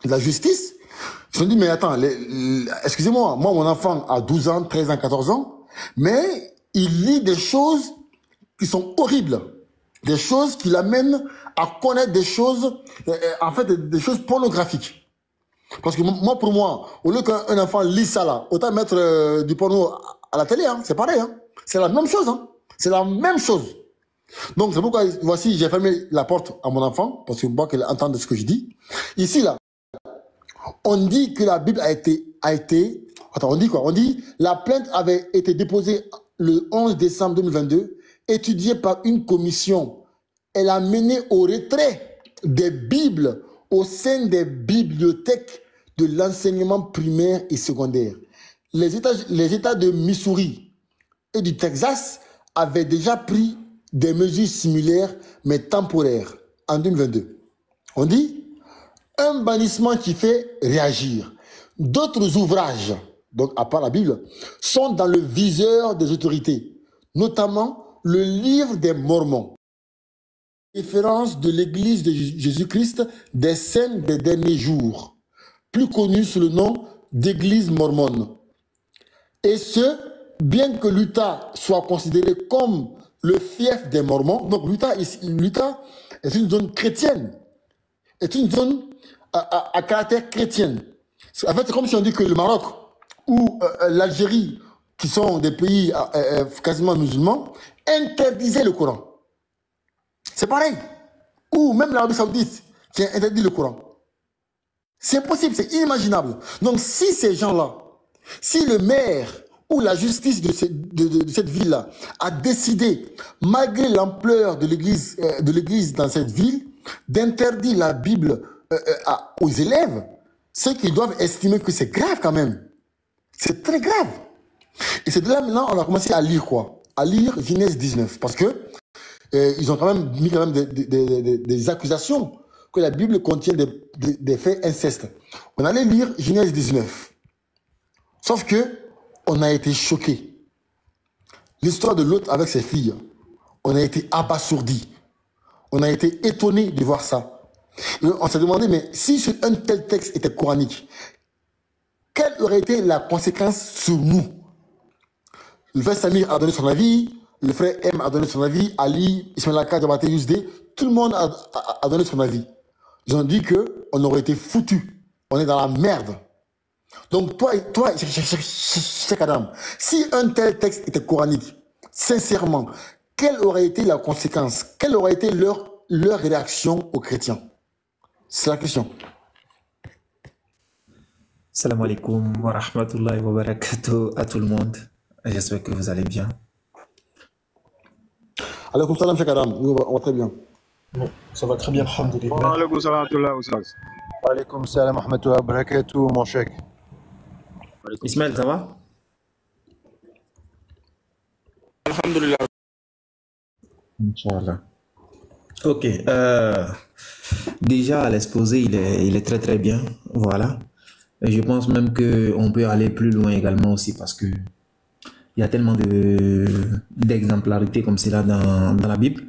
la justice. Ils se sont dit, mais attends, excusez-moi, moi, mon enfant a 12 ans, 13 ans, 14 ans, mais il lit des choses qui sont horribles. Des choses qui l'amènent à connaître des choses, en fait, des choses pornographiques. Parce que moi, pour moi, au lieu qu'un enfant lit ça là, autant mettre du porno à la télé, hein, c'est pareil. Hein. C'est la même chose. Hein. C'est la même chose. Donc, c'est pourquoi, voici, j'ai fermé la porte à mon enfant, parce que moi, qu'elle entende ce que je dis. Ici, là, on dit que la Bible a été... Attends, on dit quoi? On dit, la plainte avait été déposée le 11 décembre 2022, étudiée par une commission. Elle a mené au retrait des Bibles au sein des bibliothèques de l'enseignement primaire et secondaire. Les États de Missouri et du Texas avaient déjà pris des mesures similaires, mais temporaires, en 2022. On dit un bannissement qui fait réagir. D'autres ouvrages, donc à part la Bible, sont dans le viseur des autorités, notamment le livre des Mormons, référence de l'Église de Jésus-Christ des Saints des derniers jours, plus connu sous le nom d'Église mormone. Et ce, bien que l'Utah soit considéré comme le fief des Mormons, donc l'Utah est une zone chrétienne, est une zone à caractère chrétien. En fait, c'est comme si on dit que le Maroc ou l'Algérie qui sont des pays quasiment musulmans, interdisaient le Coran. C'est pareil. Ou même l'Arabie Saoudite qui a interdit le Coran. C'est impossible, c'est inimaginable. Donc si ces gens-là, si le maire ou la justice de cette ville-là a décidé, malgré l'ampleur de l'église dans cette ville, d'interdire la Bible aux élèves, c'est qu'ils doivent estimer que c'est grave quand même. C'est très grave. Et c'est de là maintenant on a commencé à lire quoi? À lire Genèse 19. Parce que ils ont quand même mis des accusations que la Bible contient des faits incestes. On allait lire Genèse 19. Sauf que on a été choqués. L'histoire de Lot avec ses filles, on a été abasourdis. On a été étonnés de voir ça. Et on s'est demandé, mais si un tel texte était coranique, quelle aurait été la conséquence sur nous? Le frère Samir a donné son avis, le frère M a donné son avis, Ali, Ismail Aka, Diabaté, Yousdé, tout le monde a donné son avis. Ils ont dit qu'on aurait été foutus. On est dans la merde. Donc toi, Cheikh Adam, si un tel texte était coranique, sincèrement, quelle aurait été la conséquence? Quelle aurait été leur réaction aux chrétiens? C'est la question. Salam alaikum wa rahmatullahi wa barakatuh à tout le monde. J'espère que vous allez bien. Alaikum salam, Cheikh Adam. On va très bien. Bon, ça va très bien, alhamdoulilah. Alaikum salam wa rahmatullah, Oustaz. Alaikum salam wa rahmatullahi wa barakatuh, mon cheikh. Ismaël, ça va? Alhamdulillah. Inch'Allah. Ok. Déjà, l'exposé, il est très très bien. Voilà. Et je pense même qu'on peut aller plus loin également aussi parce que il y a tellement d'exemplarité comme cela dans la Bible.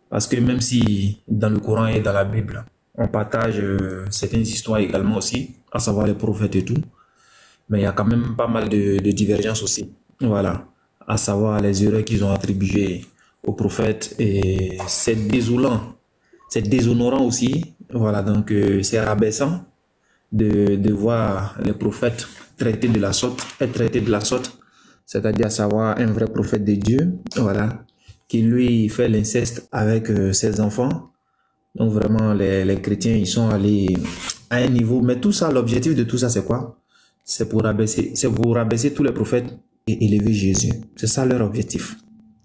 Parce que même si dans le Coran et dans la Bible, on partage certaines histoires également aussi, à savoir les prophètes et tout, mais il y a quand même pas mal de divergences aussi. Voilà. À savoir les erreurs qu'ils ont attribuées aux prophètes et c'est désolant, c'est déshonorant aussi. Voilà, donc c'est rabaissant de voir les prophètes traités de la sorte, c'est-à-dire à savoir un vrai prophète de Dieu, voilà, qui lui fait l'inceste avec ses enfants. Donc vraiment, les chrétiens, ils sont allés à un niveau. Mais tout ça, l'objectif de tout ça, c'est quoi? C'est pour rabaisser tous les prophètes et élever Jésus. C'est ça leur objectif.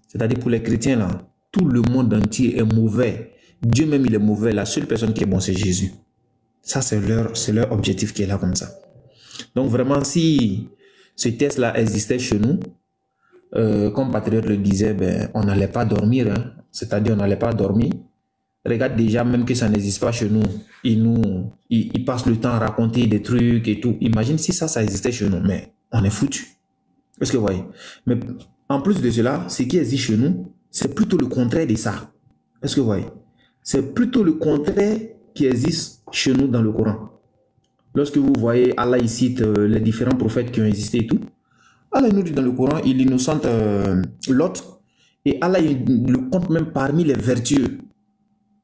C'est-à-dire pour les chrétiens, là, tout le monde entier est mauvais. Dieu même, il est mauvais. La seule personne qui est bon, c'est Jésus. Ça, c'est leur objectif qui est là comme ça. Donc vraiment, si ce test-là existait chez nous, comme Patriote le disait, ben, on n'allait pas dormir. Hein. C'est-à-dire, on n'allait pas dormir. Regarde déjà, même que ça n'existe pas chez nous, ils passent le temps à raconter des trucs et tout. Imagine si ça existait chez nous, mais on est foutu. Est-ce que vous voyez? Mais en plus de cela, ce qui existe chez nous, c'est plutôt le contraire de ça. Est-ce que vous voyez? C'est plutôt le contraire qui existe chez nous dans le Coran. Lorsque vous voyez, Allah il cite les différents prophètes qui ont existé et tout, Allah nous dit dans le Coran, il innocente Lot, et Allah il le compte même parmi les vertueux.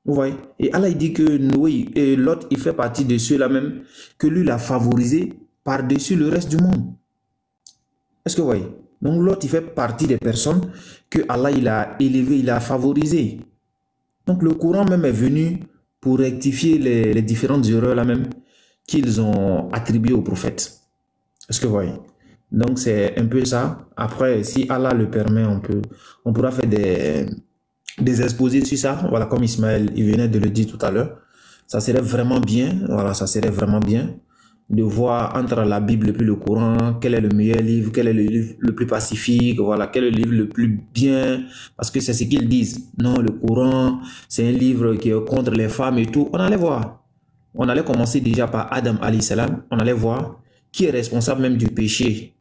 Vous voyez? Et Allah il dit que Noé et Lot, il fait partie de ceux-là même que lui l'a favorisé par-dessus le reste du monde. Est-ce que vous voyez? Donc Lot, il fait partie des personnes que Allah il a élevé, il a favorisé. Donc le Coran même est venu pour rectifier les différentes erreurs là même qu'ils ont attribuées aux prophètes. Est-ce que vous voyez? Donc c'est un peu ça. Après, si Allah le permet, on pourra faire des exposés sur ça. Voilà, comme Ismaël, il venait de le dire tout à l'heure. Ça serait vraiment bien, voilà, ça serait vraiment bien de voir entre la Bible et puis le Coran, quel est le meilleur livre, quel est le livre le plus pacifique, voilà, quel est le livre le plus bien, parce que c'est ce qu'ils disent. Non, le Coran, c'est un livre qui est contre les femmes et tout. On allait voir. On allait commencer déjà par Adam alayhi salam. On allait voir qui est responsable même du péché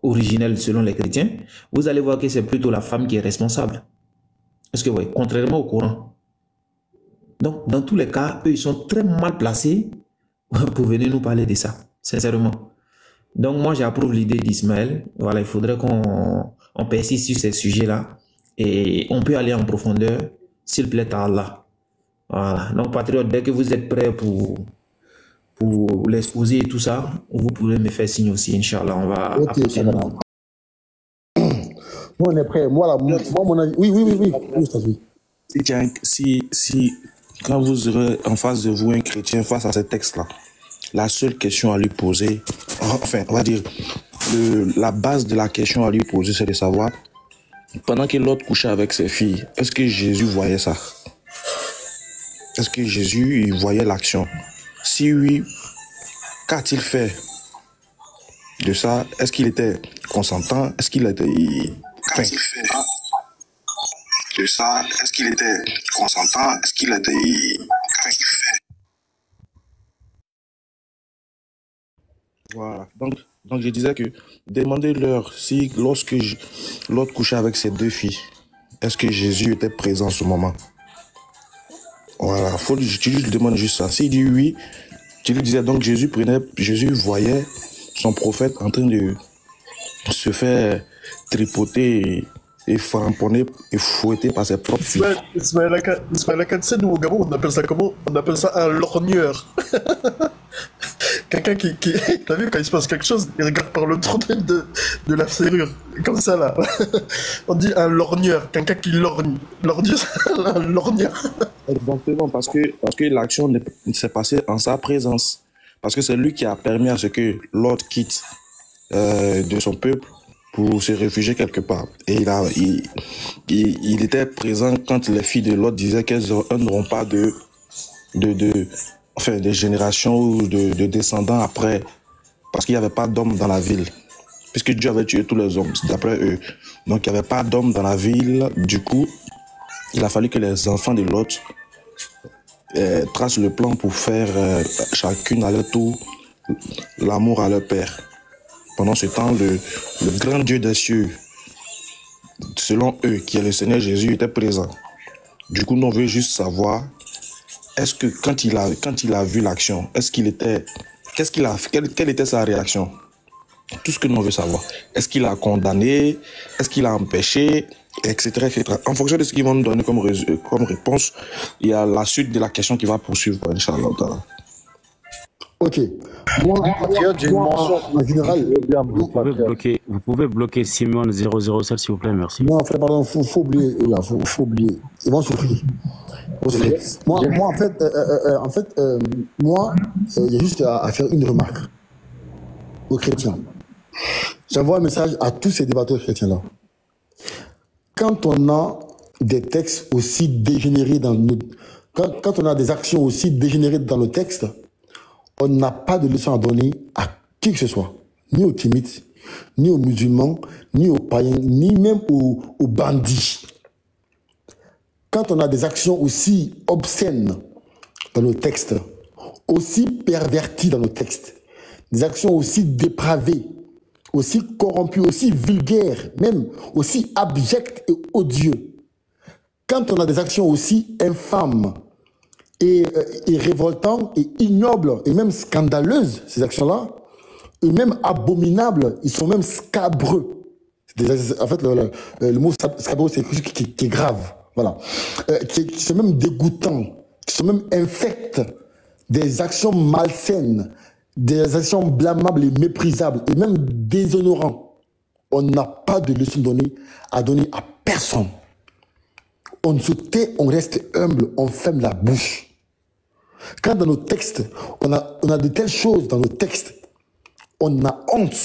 originel selon les chrétiens. Vous allez voir que c'est plutôt la femme qui est responsable. Est-ce que vous voyez? Contrairement au Coran. Donc, dans tous les cas, eux, ils sont très mal placés pour venir nous parler de ça, sincèrement. Donc, moi, j'approuve l'idée d'Ismaël. Voilà, il faudrait qu'on persiste sur ces sujets-là et on peut aller en profondeur, s'il plaît à Allah. Voilà. Donc, Patriote, dès que vous êtes prêts pour l'exposer et tout ça, vous pourrez me faire signe aussi, Inch'Allah. On va apporter Nous, on est prêts. Moi, là, moi, mon avis. Oui. Oui, si, quand vous aurez en face de vous un chrétien face à ce texte-là, la seule question à lui poser, enfin, on va dire, la base de la question à lui poser, c'est de savoir, pendant que l'autre couchait avec ses filles, est-ce que Jésus voyait ça? Est-ce que Jésus, il voyait l'action? Si oui, qu'a-t-il fait de ça? Est-ce qu'il était consentant? Est-ce qu'il était... Qu'a-t-il fait de ça? Est-ce qu'il était consentant? Est-ce qu'il était... Voilà. Donc je disais que demandez-leur si lorsque l'autre couchait avec ses deux filles, est-ce que Jésus était présent en ce moment? Voilà. Tu lui demandes juste ça. S'il dit oui, tu lui disais donc Jésus voyait son prophète en train de se faire tripoter et framponner et fouetter par ses propres filles. Ismaël Akansé, nous au Gabon, on appelle ça comment? On appelle ça un lorgneur. Quelqu'un qui t'as vu, quand il se passe quelque chose, il regarde par le trou de la serrure. Comme ça, là. On dit un lorgneur, quelqu'un qui lorgne. Lorgne, un lorgneur. Exactement, parce que l'action s'est passée en sa présence. Parce que c'est lui qui a permis à ce que l'autre quitte de son peuple pour se réfugier quelque part. Et il était présent quand les filles de l'autre disaient qu'elles n'auront pas de générations ou de descendants après, parce qu'il n'y avait pas d'hommes dans la ville, puisque Dieu avait tué tous les hommes, d'après eux. Donc il n'y avait pas d'hommes dans la ville, du coup, il a fallu que les enfants de l'autre tracent le plan pour faire chacune à leur tour l'amour à leur père. Pendant ce temps, le grand Dieu des cieux, selon eux, qui est le Seigneur Jésus, était présent. Du coup, nous on veut juste savoir, est-ce que quand il a vu l'action, quelle était sa réaction? Tout ce que nous veut savoir. Est-ce qu'il a condamné? Est-ce qu'il a empêché? Etc., etc. En fonction de ce qu'ils vont nous donner comme réponse, il y a la suite de la question qui va poursuivre, Inch'Allah. Ok. Moi, j'ai une mention en général. Vous pouvez bloquer Simone 007, s'il vous plaît, merci. Non, frère, pardon, faut oublier. Là, faut oublier. Ils vont souffrir. Moi, en fait, il y a juste à faire une remarque aux chrétiens. J'envoie un message à tous ces débatteurs chrétiens-là. Quand on a des textes aussi dégénérés quand on a des actions aussi dégénérées dans le texte, on n'a pas de leçon à donner à qui que ce soit, ni aux timides, ni aux musulmans, ni aux païens, ni même aux bandits. Quand on a des actions aussi obscènes dans nos textes, aussi perverties dans nos textes, des actions aussi dépravées, aussi corrompues, aussi vulgaires, même aussi abjectes et odieux, quand on a des actions aussi infâmes et révoltantes et ignobles et même scandaleuses, ces actions-là, et même abominables, ils sont même scabreux. En fait, le mot scabreux, c'est quelque chose qui est grave. Voilà. Qui sont même dégoûtants, qui sont même infects, des actions malsaines, des actions blâmables et méprisables, et même déshonorantes. On n'a pas de leçon à donner à personne. On se tait, on reste humble, on ferme la bouche. Quand dans nos textes, on a de telles choses dans nos textes, on a honte.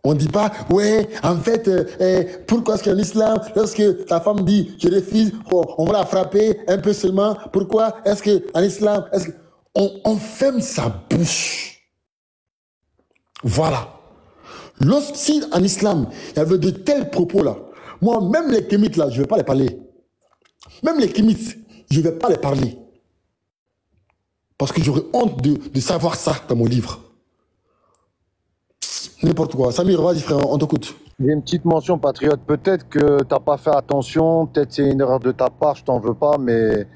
On ne dit pas, ouais, en fait, pourquoi est-ce qu'en islam, lorsque ta femme dit, je refuse, on va la frapper un peu seulement, pourquoi est-ce qu'en islam, on ferme sa bouche. Voilà. Si en islam, il y avait de tels propos-là, moi, même les kémites, là, je ne vais pas les parler. Même les kémites, je ne vais pas les parler. Parce que j'aurais honte de savoir ça dans mon livre. N'importe quoi. Samir, vas-y frère, on t'écoute. J'ai une petite mention, patriote. Peut-être que t'as pas fait attention, peut-être c'est une erreur de ta part, je t'en veux pas, mais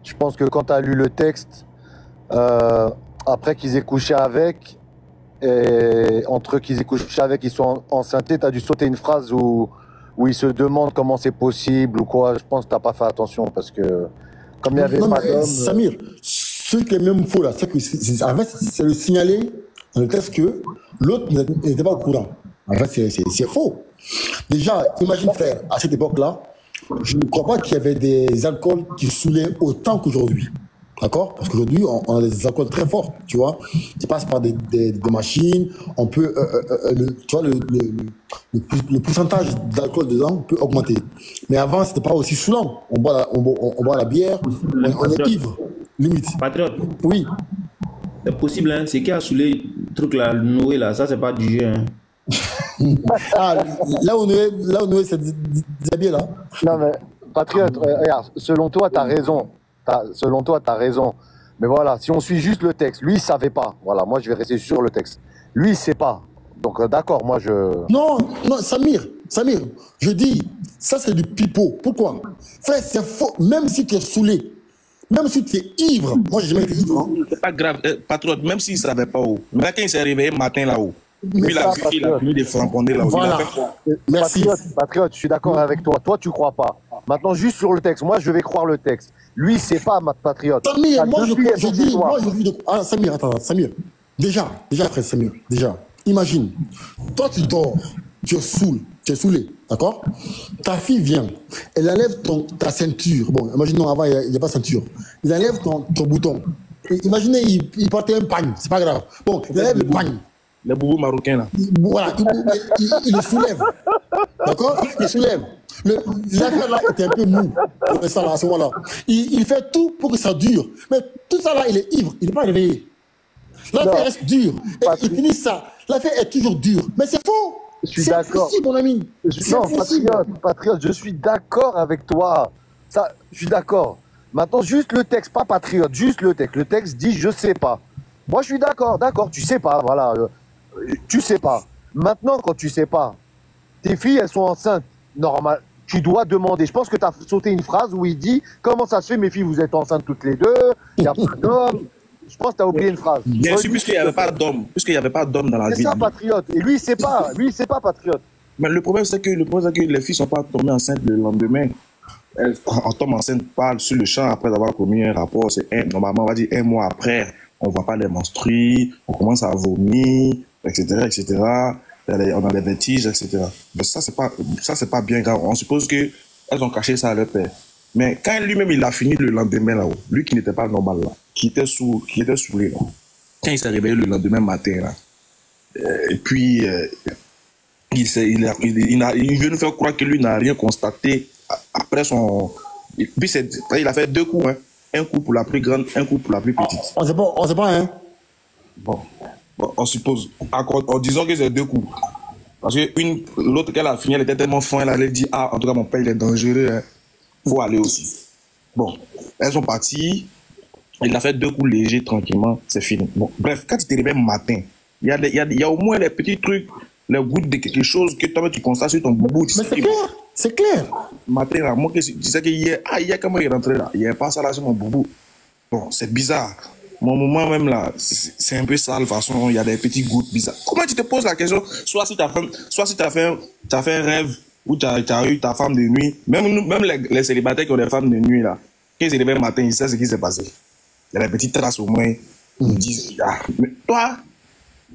je pense que quand tu as lu le texte, après qu'ils aient couché avec, et entre eux qu'ils aient couché avec, ils sont enceintés, tu as dû sauter une phrase où ils se demandent comment c'est possible ou quoi. Je pense que t'as pas fait attention parce que comme il y avait madame... Samir, ce qui est même faux là, c'est que en fait, c'est le signaler dans le texte que l'autre n'était pas au courant. En fait, c'est faux. Déjà, imagine frère, à cette époque-là, je ne crois pas qu'il y avait des alcools qui saoulaient autant qu'aujourd'hui. D'accord? Parce qu'aujourd'hui, on a des alcools très forts, tu vois. Qui passent par des machines, on peut, tu vois, le pourcentage d'alcool dedans peut augmenter. Mais avant, c'était pas aussi saoulant. On boit la bière, on est ivre, limite. Patriote. Oui. C'est possible, hein. C'est qui a saoulé le truc là, le Noé là, ça c'est pas du jeu, hein. Ah, là où Noé, c'est Diabier là. Non mais, Patriote, regarde, selon toi, t'as raison. Selon toi, t'as raison. Mais voilà, si on suit juste le texte, lui, il savait pas. Voilà, moi, je vais rester sur le texte. Lui, il sait pas. Donc, d'accord, moi, je... Non, Samir, je dis, ça, c'est du pipeau. Pourquoi? Frère, c'est faux. Même si tu es saoulé, même si tu es ivre, moi, j'ai jamais été ivre. Hein. C'est pas grave, Patriote, même s'il savait pas où. Mais quand il s'est réveillé matin là-haut, lui, il a fini de framponner là-haut. Voilà. Merci. Patriote, je suis d'accord avec toi. Toi, tu crois pas. Maintenant, juste sur le texte. Moi, je vais croire le texte. Lui, c'est pas ma Patriote. Samir, moi, je dis, ah, Samir, attends, Samir. Déjà, frère Samir, imagine, toi, tu dors, tu es saoulé, d'accord? Ta fille vient, elle enlève ta ceinture. Bon, imaginons, avant, il n'y a pas de ceinture. Il enlève ton bouton. Et imaginez, il portait un pagne, c'est pas grave. Bon, il enlève le pagne. Les boubous marocains, là. Voilà, il le soulève. D'accord? Il le soulève. L'affaire là était un peu mou à ce moment-là. Il fait tout pour que ça dure. Mais tout ça là, il est ivre, il n'est pas réveillé. L'affaire reste dure. Et il finit ça. L'affaire est toujours dure. Mais c'est faux. Je suis d'accord. C'est mon ami. Non, Patriote, je suis d'accord avec toi. Ça, je suis d'accord. Maintenant, juste le texte, pas Patriote, juste le texte. Le texte dit je sais pas. Moi, je suis d'accord, tu sais pas, voilà. Tu sais pas. Maintenant, quand tu sais pas, tes filles, elles sont enceintes. Normal. Tu dois demander. Je pense que tu as sauté une phrase où il dit comment ça se fait, mes filles, vous êtes enceintes toutes les deux, il n'y a pas d'homme. Je pense que tu as oublié une phrase. Bien sûr, puisqu'il n'y avait pas d'homme. Puisqu'il n'y avait pas d'homme dans la vie. C'est ça, Patriote. Et lui, il sait pas. Lui, il sait pas, Patriote. Mais le problème, c'est que les filles ne sont pas tombées enceintes le lendemain. Elles tombent enceintes pas sur le champ après avoir commis un rapport. Normalement, on va dire 1 mois après, on ne voit pas les menstrues, on commence à vomir, etc., etc. On a des vertiges, etc. Mais ça, c'est pas bien grave. On suppose qu'elles ont caché ça à leur père. Mais quand lui-même, il a fini le lendemain là-haut, lui qui n'était pas normal là, qui était saoulé là, quand il s'est réveillé le lendemain matin là, et puis il veut nous faire croire que lui n'a rien constaté après son... Et puis il a fait 2 coups, hein. Un coup pour la plus grande, un coup pour la plus petite. On sait pas, hein. Bon, on suppose, en disant que c'est 2 coups. Parce que l'autre qu'elle a fini, elle était tellement fin, elle allait dire, ah, en tout cas, mon père, il est dangereux, hein. Faut aller aussi. Bon, elles sont parties, il a fait 2 coups légers, tranquillement, c'est fini. Bon, bref, quand tu te réveilles matin, il y a au moins les petits trucs, les gouttes de quelque chose que toi, tu constates sur ton boubou. Mais c'est clair. Matin, là, moi, tu sais que hier, comment il est rentré là, il n'y avait pas ça là sur mon boubou. Bon, c'est bizarre. Mon moment même là, c'est un peu sale, de toute façon, il y a des petites gouttes bizarres. Comment tu te poses la question, soit si tu as fait un rêve, où tu as eu ta femme de nuit, même les célibataires qui ont des femmes de nuit là, quand ils se réveillent le matin, ils savent ce qui s'est passé. Il y a des petites traces au moins, ils disent, ah, mais toi,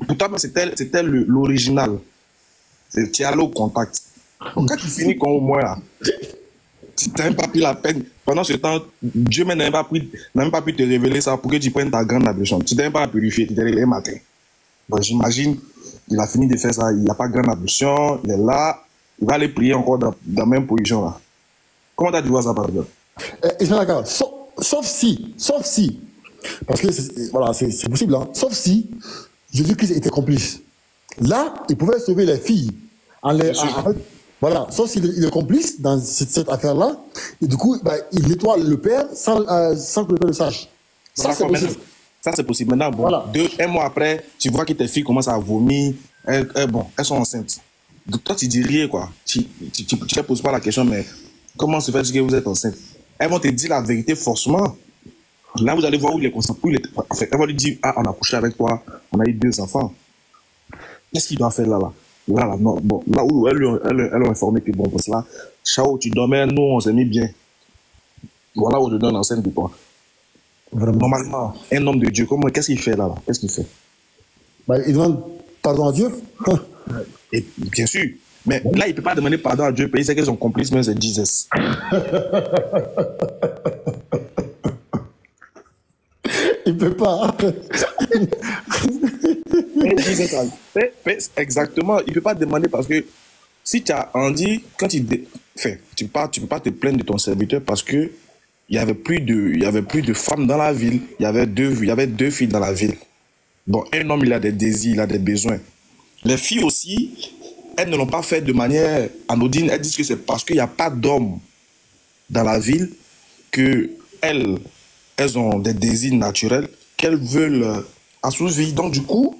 pour toi, c'était l'original. Tu es allé au contact. Donc, quand tu finis comme moi là, tu n'as même pas pris la peine. Pendant ce temps, Dieu n'a même pas pu te révéler ça pour que tu prennes ta grande ablution. Tu n'as même pas à purifier, tu t'es réveillé le matin. Donc j'imagine, il a fini de faire ça, il n'a pas grande ablution, il est là, il va aller prier encore dans la même position là. Comment tu as dû voir ça par exemple? Je suis d'accord. Sauf si, parce que voilà, c'est possible, hein. Sauf si Jésus-Christ était complice. Là, il pouvait sauver les filles. Voilà, sauf s'il est complice dans cette affaire-là, et du coup, il nettoie le père sans que le père le sache. Ça, c'est possible. Ça, c'est possible. Maintenant, bon, voilà. 1 mois après, tu vois que tes filles commencent à vomir, elles sont enceintes. Donc, toi, tu dis rien, quoi. Tu ne poses pas la question, mais comment se fait-il que vous êtes enceinte? Elles vont te dire la vérité forcément. Là, vous allez voir où il est concentré. En fait, elles vont lui dire, ah, on a couché avec toi, on a eu 2 enfants. Qu'est-ce qu'il doit faire là? Là, non, bon, là où elles ont informé que bon, pour cela, Chao, tu dormais, nous, on s'est mis bien. Voilà où je donne l'enceinte de toi. Vraiment. Normalement, un homme de Dieu, qu'est-ce qu'il fait là? Qu'est-ce qu'il fait? Il demande pardon à Dieu. Et bien sûr, Mais là, il ne peut pas demander pardon à Dieu, parce qu'il sait que son complice, mais c'est Jesus. Il peut pas. Exactement, il ne peut pas demander parce que si tu as dit, quand tu peux pas te plaindre de ton serviteur parce que il y avait plus de femmes dans la ville, il y avait deux filles dans la ville. Bon, un homme, il a des désirs, il a des besoins. Les filles aussi, elles ne l'ont pas fait de manière anodine. Elles disent que c'est parce qu'il n'y a pas d'hommes dans la ville que elles ont des désirs naturels qu'elles veulent assouvir. Donc, du coup,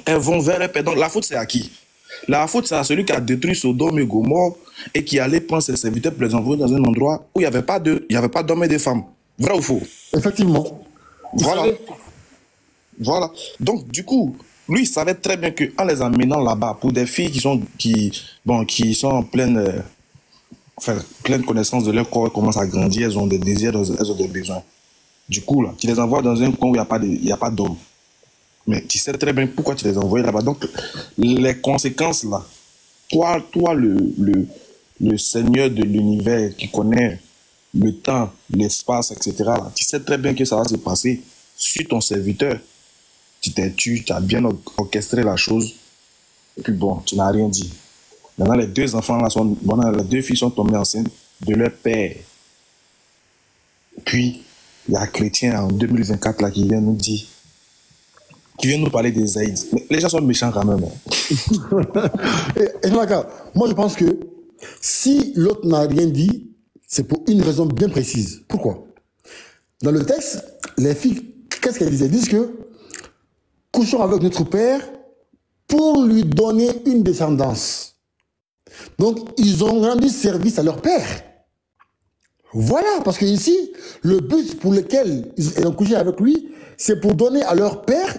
elles vont vers un père. Donc, la faute, c'est à qui? La faute, c'est à celui qui a détruit Sodome et Gomorrhe et qui allait prendre ses serviteurs pour les envoyer dans un endroit où il n'y avait pas d'hommes et de femmes. Vrai ou faux? Effectivement. Voilà. Voilà. Donc, du coup, lui, il savait très bien qu'en les amenant là-bas, pour des filles qui sont en pleine connaissance de leur corps, elles commencent à grandir, elles ont des désirs, elles ont des besoins. Du coup, là, tu les envoies dans un coin où il n'y a pas d'hommes. Mais tu sais très bien pourquoi tu les envoies là-bas. Donc, les conséquences, là, toi le Seigneur de l'univers qui connaît le temps, l'espace, etc., là, tu sais très bien que ça va se passer sur ton serviteur. Tu t'es tué, tu as bien orchestré la chose, et puis bon, tu n'as rien dit. Maintenant, les deux enfants là les deux filles sont tombées enceintes de leur père. Puis, il y a un chrétien en 2024 là qui vient nous dire, qui vient nous parler des Aïd. Mais les gens sont méchants quand même. Et moi je pense que si l'autre n'a rien dit, c'est pour une raison bien précise. Pourquoi? Dans le texte, les filles, qu'est-ce qu'elles disent? Elles disent que couchons avec notre père pour lui donner une descendance. Donc, ils ont rendu service à leur père. Voilà, parce que ici, le but pour lequel ils ont couché avec lui, c'est pour donner à leur père.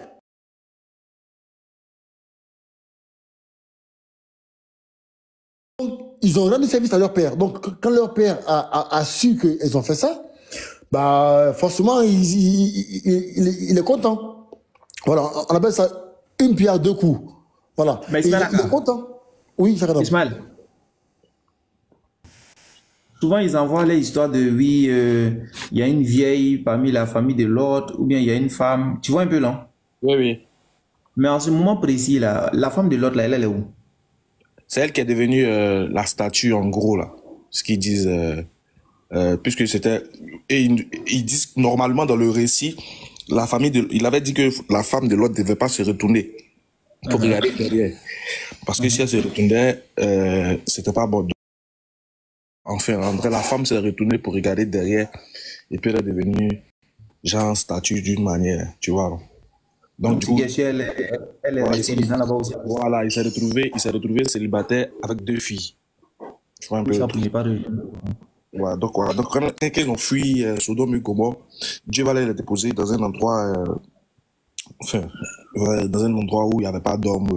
Donc, ils ont rendu service à leur père. Donc, quand leur père a su qu'ils ont fait ça, bah, forcément, il est content. Voilà, on appelle ça une pierre deux coups. Voilà. Mais il est content. Oui, Faradam. Ismaël. Souvent, ils envoient les histoires de oui, il y a une vieille parmi la famille de l'autre, ou bien il y a une femme. Tu vois un peu là? Oui, oui. Mais en ce moment précis, là, la femme de l'autre, là, elle est où? C'est elle qui est devenue la statue, en gros, là. Ce qu'ils disent. Puisque c'était. Et ils disent normalement dans le récit, il avait dit que la femme de l'autre ne devait pas se retourner pour regarder derrière. Parce que si elle se retournait, c'était pas bon. Enfin, en vrai, la femme s'est retournée pour regarder derrière et puis elle est devenue genre statue d'une manière, tu vois. Donc, du coup, elle est restée là-bas aussi. Voilà, il s'est retrouvé célibataire avec deux filles. Tu vois un peu. Voilà, donc quand ils ont fui Sodome et Gomorrhe, Dieu va les déposer dans un endroit, dans un endroit où il n'y avait pas d'hommes,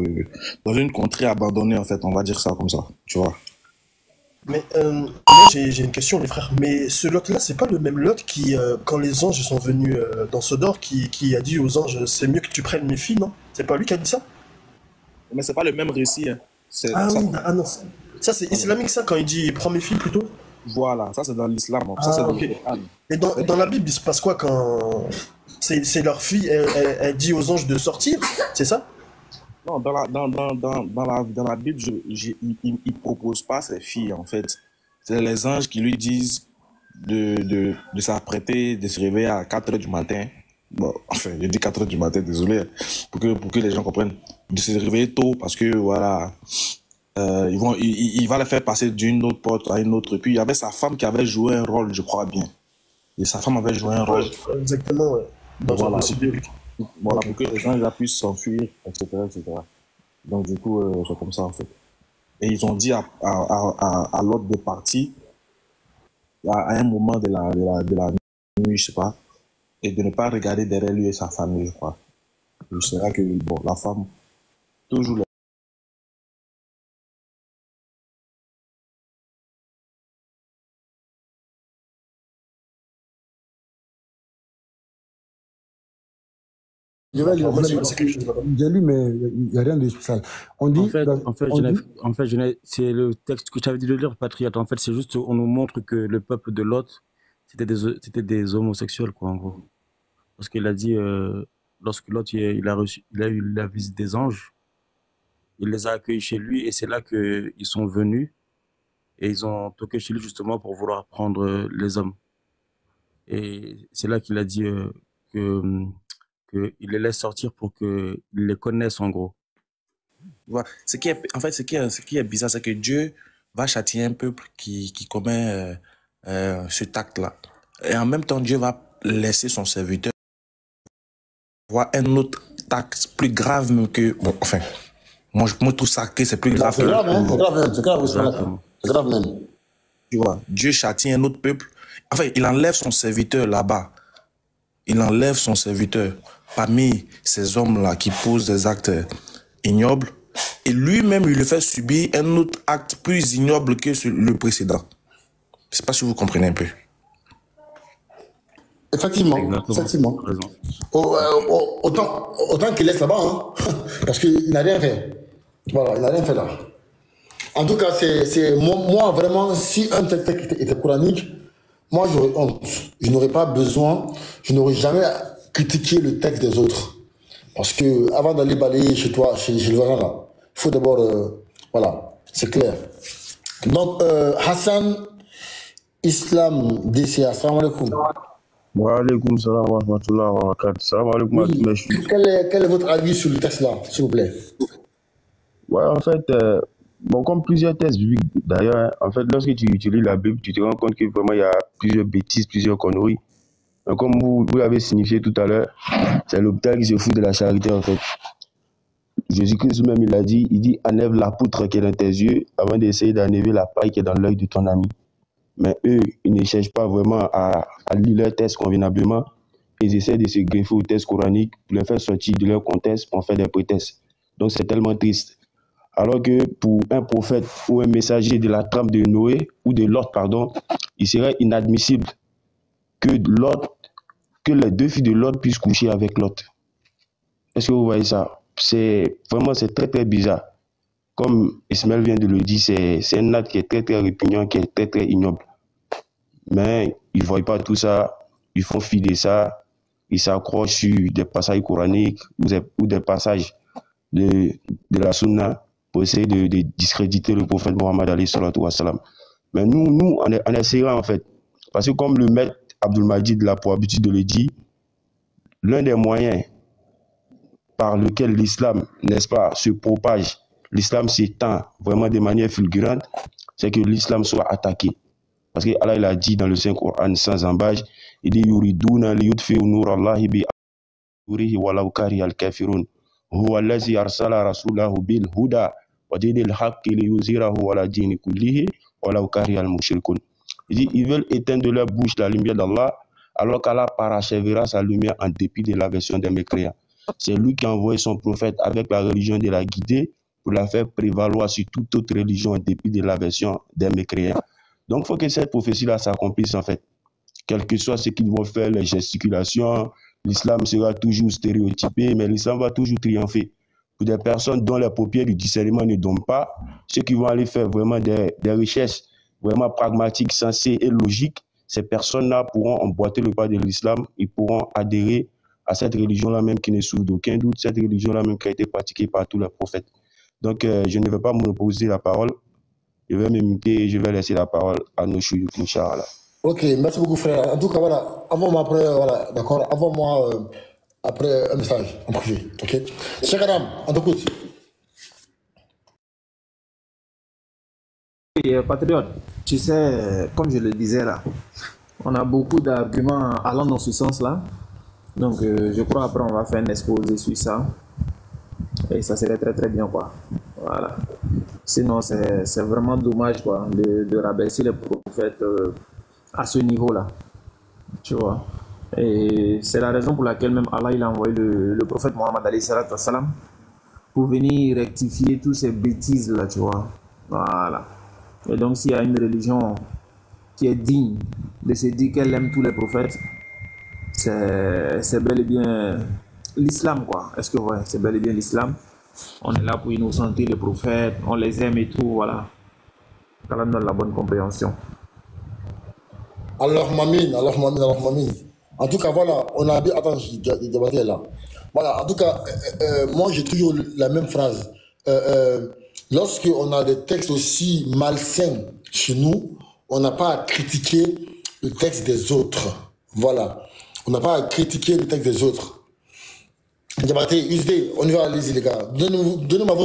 dans une contrée abandonnée en fait, on va dire ça comme ça, tu vois. Mais moi j'ai une question les frères, mais ce Lot-là, c'est pas le même Lot qui, quand les anges sont venus dans Sodore, qui a dit aux anges, c'est mieux que tu prennes mes filles, non? C'est pas lui qui a dit ça? Mais c'est pas le même récit. Hein. Non, ça c'est islamique ça, quand il dit prends mes filles plutôt? Voilà, ça c'est dans l'islam. Ça c'est dans le Coran. Et dans la Bible, il se passe quoi quand c'est leur fille, elle dit aux anges de sortir, c'est ça? Non, dans la Bible, il ne propose pas ses filles, en fait. C'est les anges qui lui disent de s'apprêter, de se réveiller à 4 heures du matin. Bon, enfin, je dis 4 heures du matin, désolé, pour que les gens comprennent. De se réveiller tôt parce que, voilà, il va les faire passer d'une autre porte à une autre. Puis il y avait sa femme qui avait joué un rôle, je crois bien. Et sa femme avait joué un rôle. Exactement, ouais. Voilà, voilà, pour que les gens puissent s'enfuir, etc., etc. Donc, du coup, c'est comme ça, en fait. Et ils ont dit à l'autre de partir, à un moment de la nuit, je sais pas, et de ne pas regarder derrière lui et sa famille, je crois. C'est vrai que, bon, la femme, toujours Je vais lire, Moi, j'ai passé quelque chose là-bas. j'ai lu, mais il n'y a rien de spécial. On dit, c'est le texte que tu avais dit de lire, Patriote. En fait, c'est juste, on nous montre que le peuple de Lot, c'était des homosexuels, quoi, en gros. Parce qu'il a dit, lorsque Lot, il a eu la visite des anges, il les a accueillis chez lui, et c'est là qu'ils sont venus, et ils ont toqué chez lui justement pour vouloir prendre les hommes. Et c'est là qu'il a dit qu'il les laisse sortir pour qu'ils les connaissent, en gros. Voilà. Ce qui est bizarre, c'est que Dieu va châtier un peuple qui commet cet acte-là. Et en même temps, Dieu va laisser son serviteur voir un autre acte plus grave même que... Bon, enfin, moi, je trouve ça que c'est plus grave. C'est grave, hein? C'est grave même. Tu vois, Dieu châtie un autre peuple. Enfin, il enlève son serviteur là-bas. Il enlève son serviteur parmi ces hommes-là qui posent des actes ignobles. Et lui-même, il le fait subir un autre acte plus ignoble que le précédent. Je ne sais pas si vous comprenez un peu. Effectivement. Autant qu'il laisse là-bas, hein, parce qu'il n'a rien fait. Voilà, il n'a rien fait là. En tout cas, c'est moi vraiment, si un tel texte était coranique, moi j'aurais honte. Je n'aurais pas besoin, je n'aurais jamais critiqué le texte des autres. Parce que avant d'aller balayer chez toi, chez le voisin là, il faut d'abord, voilà, c'est clair. Donc, Hassan Islam DC, assalamu alaikum. Wa alaikum salam wa rahmatullahi wa barakatuh. Salam alaikum à tous mes chers. Quel est votre avis sur le texte là, s'il vous plaît? Ouais, en fait, bon, comme plusieurs textes bibliques d'ailleurs, en fait, lorsque tu lis la Bible, tu te rends compte que vraiment il y a plusieurs bêtises, plusieurs conneries. Donc, comme vous l'avez signifié tout à l'heure, c'est l'hôpital qui se fout de la charité en fait. Jésus-Christ même, il dit enlève la poutre qui est dans tes yeux avant d'essayer d'enlever la paille qui est dans l'œil de ton ami. Mais eux, ils ne cherchent pas vraiment à lire leur texte convenablement. Ils essaient de se greffer au texte coranique pour les faire sortir de leur contexte pour en faire des prétextes. Donc c'est tellement triste. Alors que pour un prophète ou un messager de la trempe de Noé, ou de Lot, pardon, il serait inadmissible que les deux filles de Lot puissent coucher avec Lot. Est-ce que vous voyez ça? C'est très très bizarre. Comme Ismaël vient de le dire, c'est un acte qui est très très répugnant, qui est très très ignoble. Mais ils ne voient pas tout ça, ils font fi de ça, ils s'accrochent sur des passages coraniques ou des passages de la Sunna pour essayer de discréditer le prophète Mohammed alayhi salatu wa salam. Mais nous on essaiera en fait. Parce que comme le maître Abdul Majid l'a pour habitude de le dire, l'un des moyens par lequel l'islam, n'est-ce pas, se propage, l'islam s'étend vraiment de manière fulgurante, c'est que l'islam soit attaqué. Parce que Allah il a dit dans le Saint-Coran sans embâche, il dit yuriduna liyutfi'u nurallahi bi nurihi walau karihal kafirun huwa allazi arsala rasulahu bil huda wa dinil haqqi liyuzhirahu ala dini kullihi walau karihal mushrikun. Il dit ils veulent éteindre de leur bouche la lumière d'Allah alors qu'Allah parachèvera sa lumière en dépit de la version des mécréants. C'est lui qui a envoyé son prophète avec la religion de la guider pour la faire prévaloir sur toute autre religion en dépit de la version des mécréants. Donc, il faut que cette prophétie-là s'accomplisse en fait. Quel que soit ce qu'ils vont faire, les gesticulations, l'islam sera toujours stéréotypé, mais l'islam va toujours triompher. Pour des personnes dont les paupières du discernement ne dorment pas, ceux qui vont aller faire vraiment des recherches vraiment pragmatiques, sensées et logiques, ces personnes-là pourront emboîter le pas de l'islam, ils pourront adhérer à cette religion-là même qui ne souffre d'aucun doute, cette religion-là même qui a été pratiquée par tous les prophètes. Donc, je ne vais pas monopoliser la parole. Je vais m'imiter et je vais laisser la parole à nos chouyouk, Inch'Allah. Ok, merci beaucoup, frère. En tout cas, voilà, avant-moi après, voilà, d'accord, avant-moi après un message en privé, ok? Cheikh Adam, on t'écoute. Patriote, tu sais, comme je le disais là, on a beaucoup d'arguments allant dans ce sens-là. Donc, je crois après on va faire un exposé sur ça. Et ça serait très très bien, quoi. Voilà. Sinon, c'est vraiment dommage, quoi, de rabaisser les prophètes à ce niveau-là. Tu vois. Et c'est la raison pour laquelle même Allah, il a envoyé le prophète Mohammed alayhi salatu wa salam pour venir rectifier toutes ces bêtises-là, tu vois. Voilà. Et donc, s'il y a une religion qui est digne de se dire qu'elle aime tous les prophètes, c'est bel et bien l'islam, quoi. Est-ce que ouais, c'est bel et bien l'islam? On est là pour innocenter les prophètes, on les aime et tout, voilà. Allah donne la bonne compréhension. Alors, Mamine, En tout cas, voilà, on a bien. Attends, je débattais là. Voilà, en tout cas, moi j'ai toujours la même phrase. Lorsque on a des textes aussi malsains chez nous, on n'a pas à critiquer le texte des autres. Voilà. On n'a pas à critiquer le texte des autres. Débattez, USD, on y va, allez-y les gars. Donnez-moi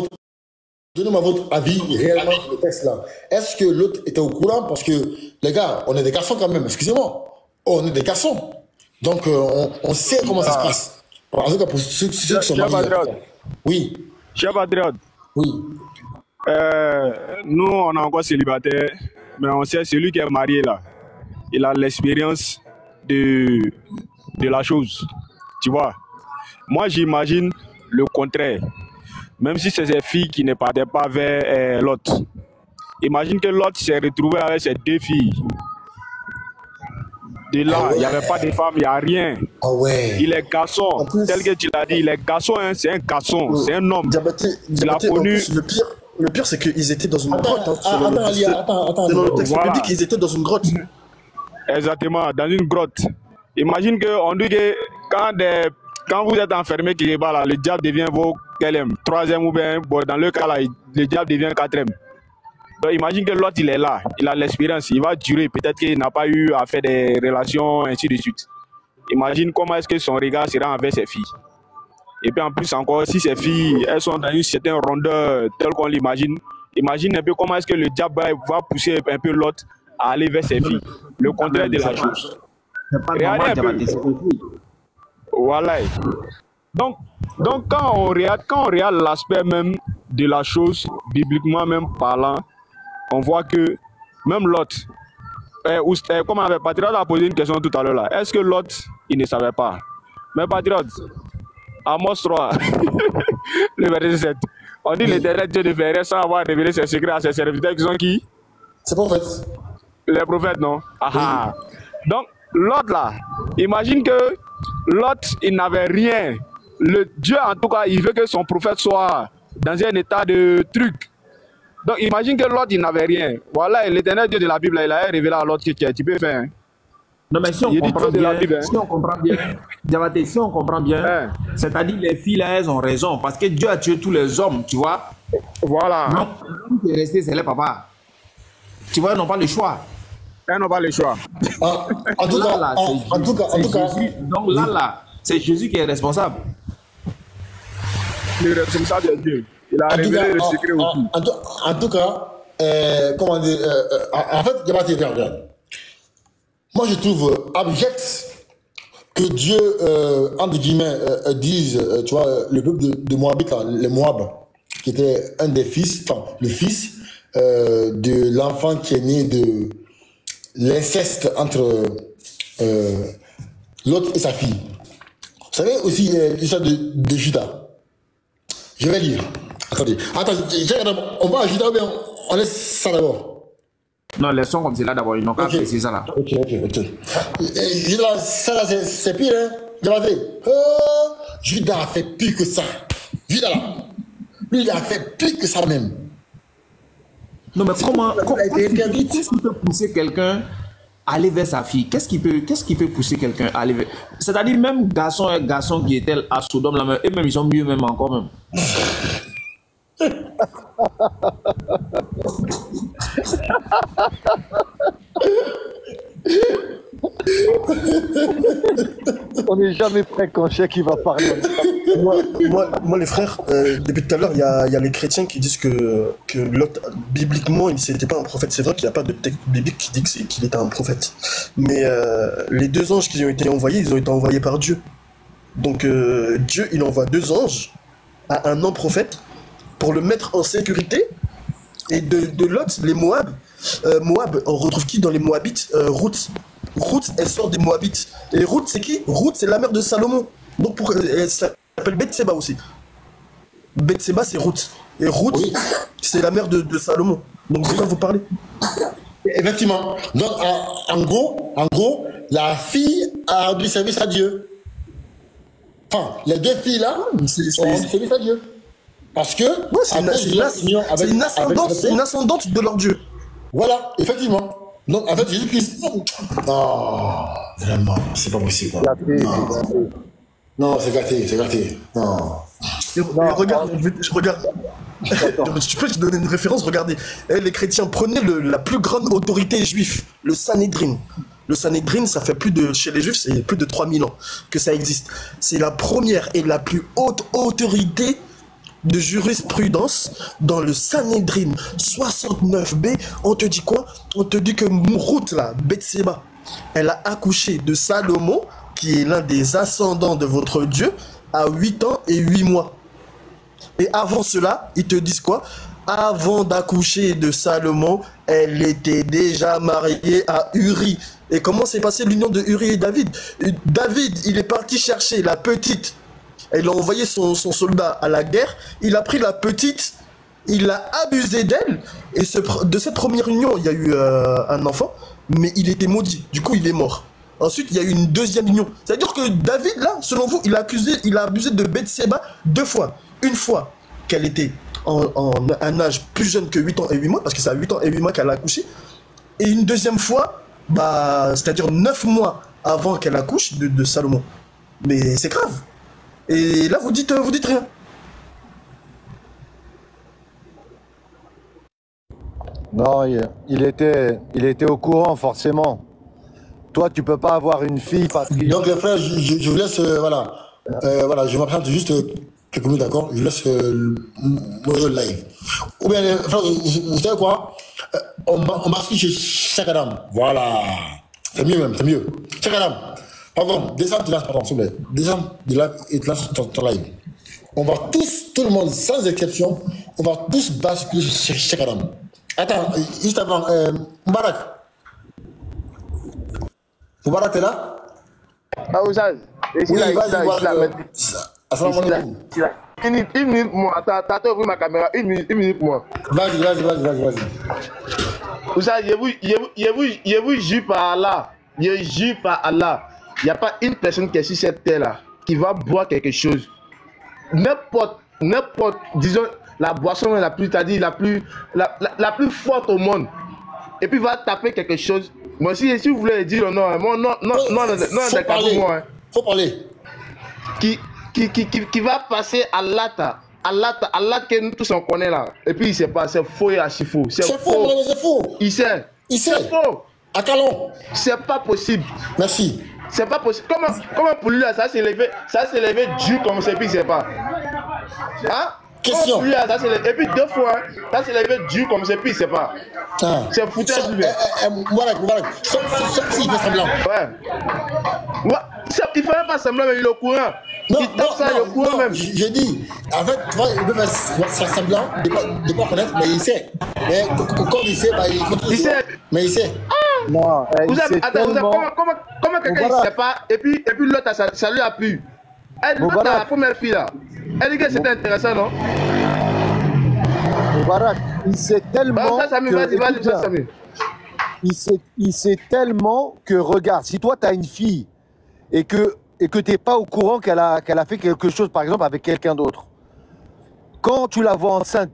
votre avis réellement sur le texte là. Est-ce que l'autre était au courant? Parce que, les gars, on est des garçons quand même, excusez-moi. On est des garçons. Donc, on sait comment ça se passe. En tout cas, pour ceux qui sont mariés. Oui. Cher patriote. Oui. Nous, on est encore célibataires, mais on sait celui qui est marié là, il a l'expérience de la chose. Tu vois? Moi, j'imagine le contraire. Même si c'est ces filles qui ne partaient pas vers Lot. Imagine que Lot s'est retrouvé avec ces deux filles. De là, il n'y avait pas de femme, il n'y a rien. Ah ouais. Il est garçon, tel que tu l'as dit, il est garçon, hein, c'est un garçon, c'est un homme. Il a connu... Le pire, c'est qu'ils étaient dans une grotte. Attends. Dans le texte biblique, ils étaient dans une grotte. Exactement, dans une grotte. Imagine qu'on dit que quand vous êtes enfermé quelque part, là, le diable devient vos troisième ou bien, bon, dans le cas là, le diable devient quatrième. Donc imagine que l'autre il est là, il a l'expérience, il va durer, peut-être qu'il n'a pas eu à faire des relations, ainsi de suite. Imagine comment est-ce que son regard sera envers ses filles. Et puis en plus encore, si ces filles, elles sont dans une certaine rondeur telle qu'on l'imagine, imagine un peu comment est-ce que le diable va pousser un peu l'autre à aller vers ses filles. Le contraire de la chose. Regardez un peu. Voilà. Donc quand on regarde l'aspect même de la chose, bibliquement même parlant, on voit que même Lot, comme Patriote a posé une question tout à l'heure là, est-ce que Lot, il ne savait pas? Mais Patriote, Amos 3, le verset 7, on dit l'Éternel Dieu ne fait rien sans avoir révélé ses secrets à ses serviteurs qui sont qui? C'est prophètes. Les prophètes, non? Ah. Donc, Lot là, imagine que Lot, il n'avait rien. Le Dieu, en tout cas, il veut que son prophète soit dans un état de truc. Donc, imagine que Lot, il n'avait rien. Voilà, l'Éternel Dieu de la Bible, il a révélé à Lot que tu peux faire. Hein. Non, mais si on comprend bien, Diabaté, si on comprend bien, c'est-à-dire les filles là, elles ont raison, parce que Dieu a tué tous les hommes, tu vois. Voilà. Donc, l'homme qui est resté, c'est les papas. Tu vois, ils n'ont pas le choix. Elles n'ont pas le choix. En tout cas, donc là, c'est Jésus qui est responsable. Le responsable de Dieu. Il a révélé le secret aussi. En tout cas, comment dire, en fait, Diabaté, regarde. Moi, je trouve abject que Dieu, entre guillemets, dise, tu vois, le peuple de Moabit, les Moab, qui était un des fils, enfin, le fils de l'enfant qui est né de l'inceste entre l'autre et sa fille. Vous savez aussi l'histoire de Judas. Je vais lire. Attendez, on va à Judas, mais on laisse ça d'abord. Non, laissons comme c'est là d'abord, ils n'ont qu'à préciser ça là. Ok. Judas, ça là, c'est pire, hein. Regardez. Judas a fait pire que ça. Judas là. Lui, il a fait pire que ça même. Non, mais qu'est-ce qui peut pousser quelqu'un à aller vers sa fille? Qu'est-ce qui peut pousser quelqu'un à aller vers... C'est-à-dire, même garçon qui était à Sodome, là, eux-mêmes, ils sont mieux même encore même. On n'est jamais prêt quand Cheikh va parler. Moi, les frères, depuis tout à l'heure, il y a les chrétiens qui disent que Lot, bibliquement, il n'était pas un prophète. C'est vrai qu'il n'y a pas de texte biblique qui dit qu'il était un prophète. Mais les deux anges qui ont été envoyés, ils ont été envoyés par Dieu. Donc Dieu, il envoie deux anges à un non-prophète pour le mettre en sécurité. Et de Lot, les Moab, on retrouve qui dans les Moabites? Ruth. Ruth, elle sort des Moabites. Et Ruth, c'est qui? Ruth, c'est la mère de Salomon. Donc elle s'appelle Bethseba aussi. Bethseba, c'est Ruth. Et Ruth, c'est la mère de Salomon. Donc de quoi vous parlez? Effectivement. Donc en gros, la fille a rendu service à Dieu. Enfin, les deux filles là sont rendues soumises à Dieu. Parce que ouais, c'est une ascendante de leur Dieu. Voilà, effectivement. Donc, en fait, Jésus-Christ. Non, vraiment, c'est pas possible. Non, c'est gâté. Non. Regarde, je regarde. Je peux te donner une référence, regardez. Les chrétiens, prenez la plus grande autorité juive, le Sanhédrin. Le Sanhédrin, ça fait chez les juifs, c'est plus de 3000 ans que ça existe. C'est la première et la plus haute autorité de jurisprudence dans le Sanhédrin 69b. On te dit quoi? On te dit que Mourout, là, Bethséba, elle a accouché de Salomon, qui est l'un des ascendants de votre Dieu, à 8 ans et 8 mois. Et avant cela, ils te disent quoi? Avant d'accoucher de Salomon, elle était déjà mariée à Uri. Et comment s'est passée l'union de Uri et David? David, il est parti chercher la petite. Il a envoyé son soldat à la guerre. Il a pris la petite. Il a abusé d'elle. Et de cette première union, il y a eu un enfant. Mais il était maudit. Du coup, il est mort. Ensuite, il y a eu une deuxième union. C'est-à-dire que David, là, selon vous, il a abusé de Bethséba 2 fois. Une fois qu'elle était en un âge plus jeune que 8 ans et 8 mois, parce que c'est à 8 ans et 8 mois qu'elle a accouché. Et une deuxième fois, c'est-à-dire 9 mois avant qu'elle accouche de Salomon. Mais c'est grave. Et là, vous dites rien. Non, il était au courant, forcément. Toi, tu peux pas avoir une fille patriote. Donc, les frères, je vous laisse, voilà, je m'absente juste quelques minutes, d'accord? Je laisse le live. Ou bien, les frères, vous savez quoi? On bascule chez Chakadam. Voilà. C'est mieux même, c'est mieux. Chakadam. Pardon, descends de là, pardon, s'il vous plaît. Descends de là et te lance ton live. On va tous, tout le monde, sans exception, on va tous basculer chez Chakadam. Attends, juste avant, Mbarak. Mbarak, t'es là? Ah, vous savez, oui, vas-y, assalamu alaikum. Une minute pour moi. T'as ouvert ma caméra. Une minute pour moi. Vas-y. Vous savez, je vous jure par Allah. Je jure par Allah. Il n'y a pas une personne qui est sur cette terre-là qui va boire quelque chose. N'importe, disons, la boisson la plus, c'est-à-dire la plus forte au monde. Et puis va taper quelque chose. Moi, si vous voulez dire non, faut parler. Qui va passer à l'ata. Allah que nous tous on connaît là. Et puis il sait pas, c'est faux et archi faux. C'est faux. Il sait. C'est faux. À Calon. C'est pas possible. Merci. C'est pas possible. Comment pour lui là, ça s'est levé dur comme ça, et puis il sait pas. Hein? Question. Lui, ça et puis 2 fois, ça s'est levé dur comme ça, et puis il sait pas. Ah. C'est foutage lui. Voilà. Il fait semblant. Ouais. Il fait pas semblant, mais il est au courant. Non, il tape ça, il est au courant même. J'ai dit, en fait, tu vois, il peut faire semblant de pas connaître, mais il sait. Mais quand il sait, il sait. Mais il sait. Non, comment quelqu'un ne sait pas, et puis l'autre, ça lui a plu. La première fille là, elle dit que c'était intéressant, non? Moubarak, il sait tellement. Il sait tellement que, regarde, si toi tu as une fille et que tu n'es pas au courant qu'elle a fait quelque chose, par exemple, avec quelqu'un d'autre, quand tu la vois enceinte,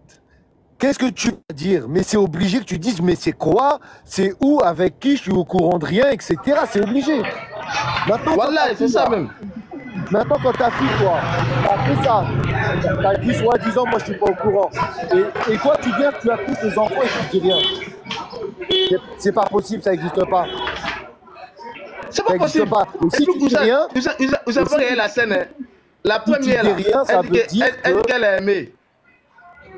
qu'est-ce que tu vas dire? Mais c'est obligé que tu dises, mais c'est quoi? C'est où? Avec qui? Je suis au courant de rien, etc. C'est obligé. Maintenant, voilà, c'est ça même. Maintenant, quand ta fille, toi, t'as fait ça, t'as dit soi-disant, moi je suis pas au courant. Et toi, tu viens, tu as tous tes enfants et tu dis rien. C'est pas possible, ça n'existe pas. C'est pas possible. Si tu dis rien, vous savez regardé la scène, hein? La première, elle qu'elle a aimé.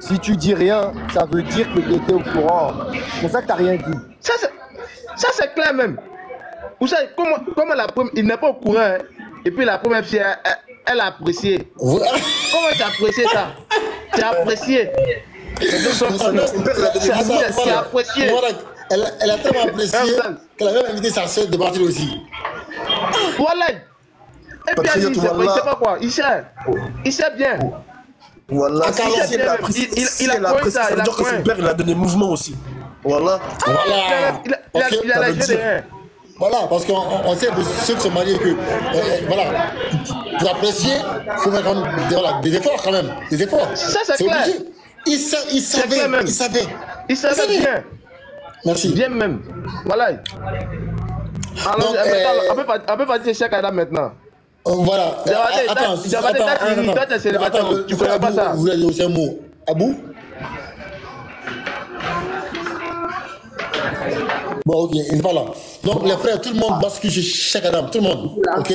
Si tu dis rien, ça veut dire que tu étais au courant. C'est pour ça que tu n'as rien dit. Ça c'est clair même. Vous savez, comment la première, il n'est pas au courant, hein? Et puis la première fille, elle a apprécié. Comment tu as apprécié ça? Tu as apprécié. C'est apprécié. Elle a tellement apprécié qu'elle a même invité sa soeur de partir aussi. Voilà. Et puis elle dit, il sait pas quoi. Il sait bien. Voilà. Il a apprécié ça. Ça veut dire que son père, il a donné mouvement aussi. Voilà. Il a la jeu derrière. Voilà, parce qu'on sait pour ceux qui sont mariés que, voilà, pour apprécier, il faut faire quand même des efforts quand même, des efforts. Ça, c'est clair. Obligé. Il savait. Il savait bien. Merci. Bien même. Voilà. Alors, on peut partir chez Adam maintenant. Voilà. Attends, tu connais pas ça. Vous voulez dire aussi un mot. Abou? Bon, ok, il n'est pas là. Donc, les frères, tout le monde bascule chez Cheikh Adam, tout le monde. Ok?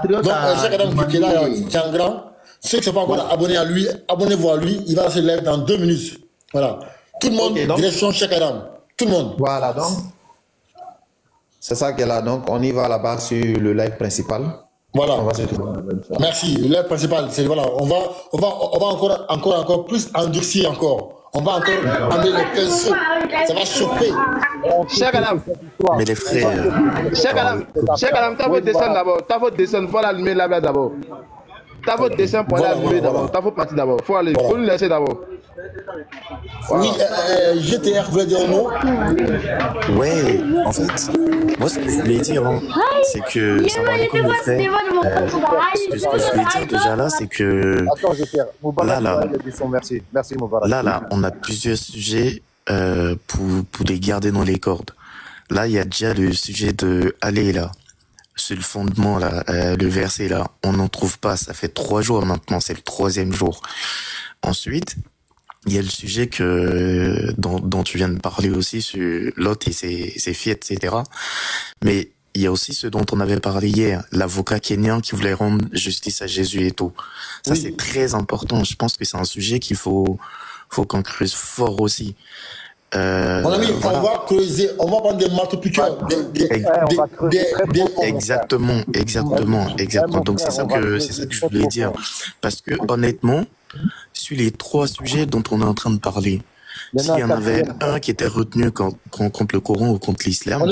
Donc, Cheikh Adam qui est là, qui est en grand. Ceux qui ne sont pas encore abonnés à lui, abonnez-vous à lui. Il va se lever dans 2 minutes. Voilà. Tout le monde, direction Cheikh Adam. Tout le monde. Voilà, donc. C'est ça qu'elle a. Donc, on y va là-bas sur le live principal. Voilà. Merci. Le live principal, c'est voilà. On va encore plus endurcir encore. On va encore amener les pinceaux. Ça va chauffer. Cheikh Adam. Mais les frères. Cheikh Adam, t'as votre dessin d'abord. T'as votre dessin, il faut l'allumer là-bas d'abord. T'as votre dessin pour l'allumer d'abord. T'as votre partie d'abord. Faut nous laisser d'abord. Oui, GTR voulait dire un mot. Ouais, en fait, moi ce que je voulais dire, c'est que ça va comme le frère. Ce que je voulais dire déjà là, c'est que Attends, GTR. Merci Moubarak. Là, on a plusieurs sujets pour les garder dans les cordes. Là, il y a déjà le sujet de aller là. C'est le fondement là, le verset là. On n'en trouve pas. Ça fait 3 jours maintenant. C'est le 3e jour. Ensuite, il y a le sujet dont tu viens de parler aussi sur Lot et ses filles, etc. Mais il y a aussi ce dont on avait parlé hier, l'avocat kenyan qui voulait rendre justice à Jésus et tout. Ça, c'est très important. Je pense que c'est un sujet qu'il faut qu'on creuse fort aussi. Mon ami, voilà. On va creuser, on va prendre des marteaux-piqueurs. Exactement. Donc c'est ça que je voulais dire. Parce que honnêtement, sur les 3 sujets dont on est en train de parler, s'il y en avait un qui était retenu contre le Coran ou contre l'islam,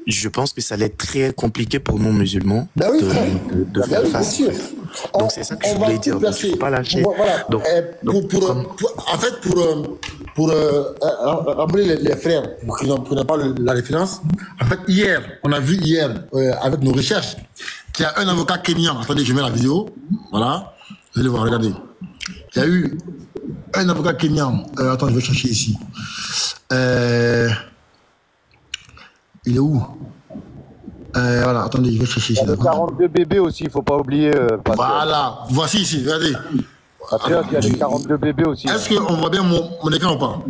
je pense que ça allait être très compliqué pour nous musulmans de faire face. Donc c'est ça que je voulais dire. Donc, il ne faut pas lâcher. Donc, en fait, pour rappeler les frères, pour qu'ils n'ont pas la référence, en fait, on a vu hier, avec nos recherches, qu'il y a un avocat kenyan. Attendez, je mets la vidéo. Voilà. Vous allez voir, regardez. Il y a eu un avocat kenyan. Attends, je vais chercher ici. Il est où? Voilà, attendez, je vais chercher ici. Il y a le 42 bébés aussi, il ne faut pas oublier. Voilà, voici ici, regardez. Patriote, il y a les 42 bébés aussi. Est-ce qu'on voit bien mon écran ou pas?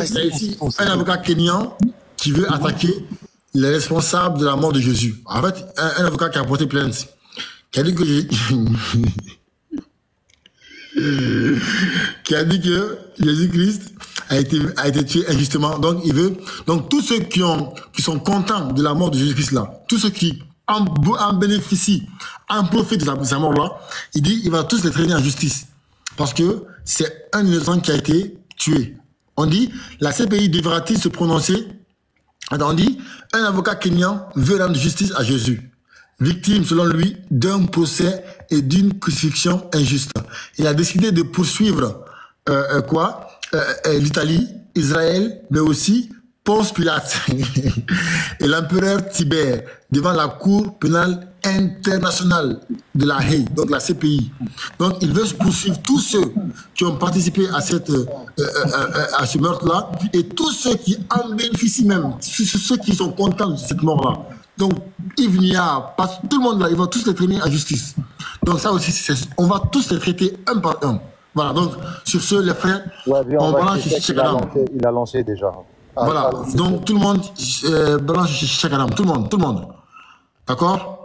Il y a ici un avocat kenyan qui veut attaquer les responsables de la mort de Jésus. En fait, un avocat qui a porté plainte, qui a dit que Jésus-Christ a été tué injustement. Donc il veut, donc tous ceux qui sont contents de la mort de Jésus-Christ là, tous ceux qui en bénéficient, en profitent de sa mort là, il dit il va tous les traîner en justice parce que c'est un innocent qui a été tué. On dit la CPI devra-t-il se prononcer? On dit un avocat kenyan veut rendre justice à Jésus, victime selon lui d'un procès et d'une crucifixion injuste. Il a décidé de poursuivre l'Italie, Israël, mais aussi Ponce Pilate et l'empereur Tibère devant la Cour pénale internationale de la Haye, donc la CPI. Donc il veut poursuivre tous ceux qui ont participé à ce meurtre-là et tous ceux qui en bénéficient même, ceux qui sont contents de cette mort-là. Donc, Yves Nia, tout le monde là, ils vont tous les traîner à justice. Donc ça aussi, on va tous les traiter un par un. Voilà, donc sur ce, les frères, on balance chez Cheikh Adam. Il a lancé déjà. Voilà, donc tout le monde balance chez Cheikh Adam, tout le monde. D'accord?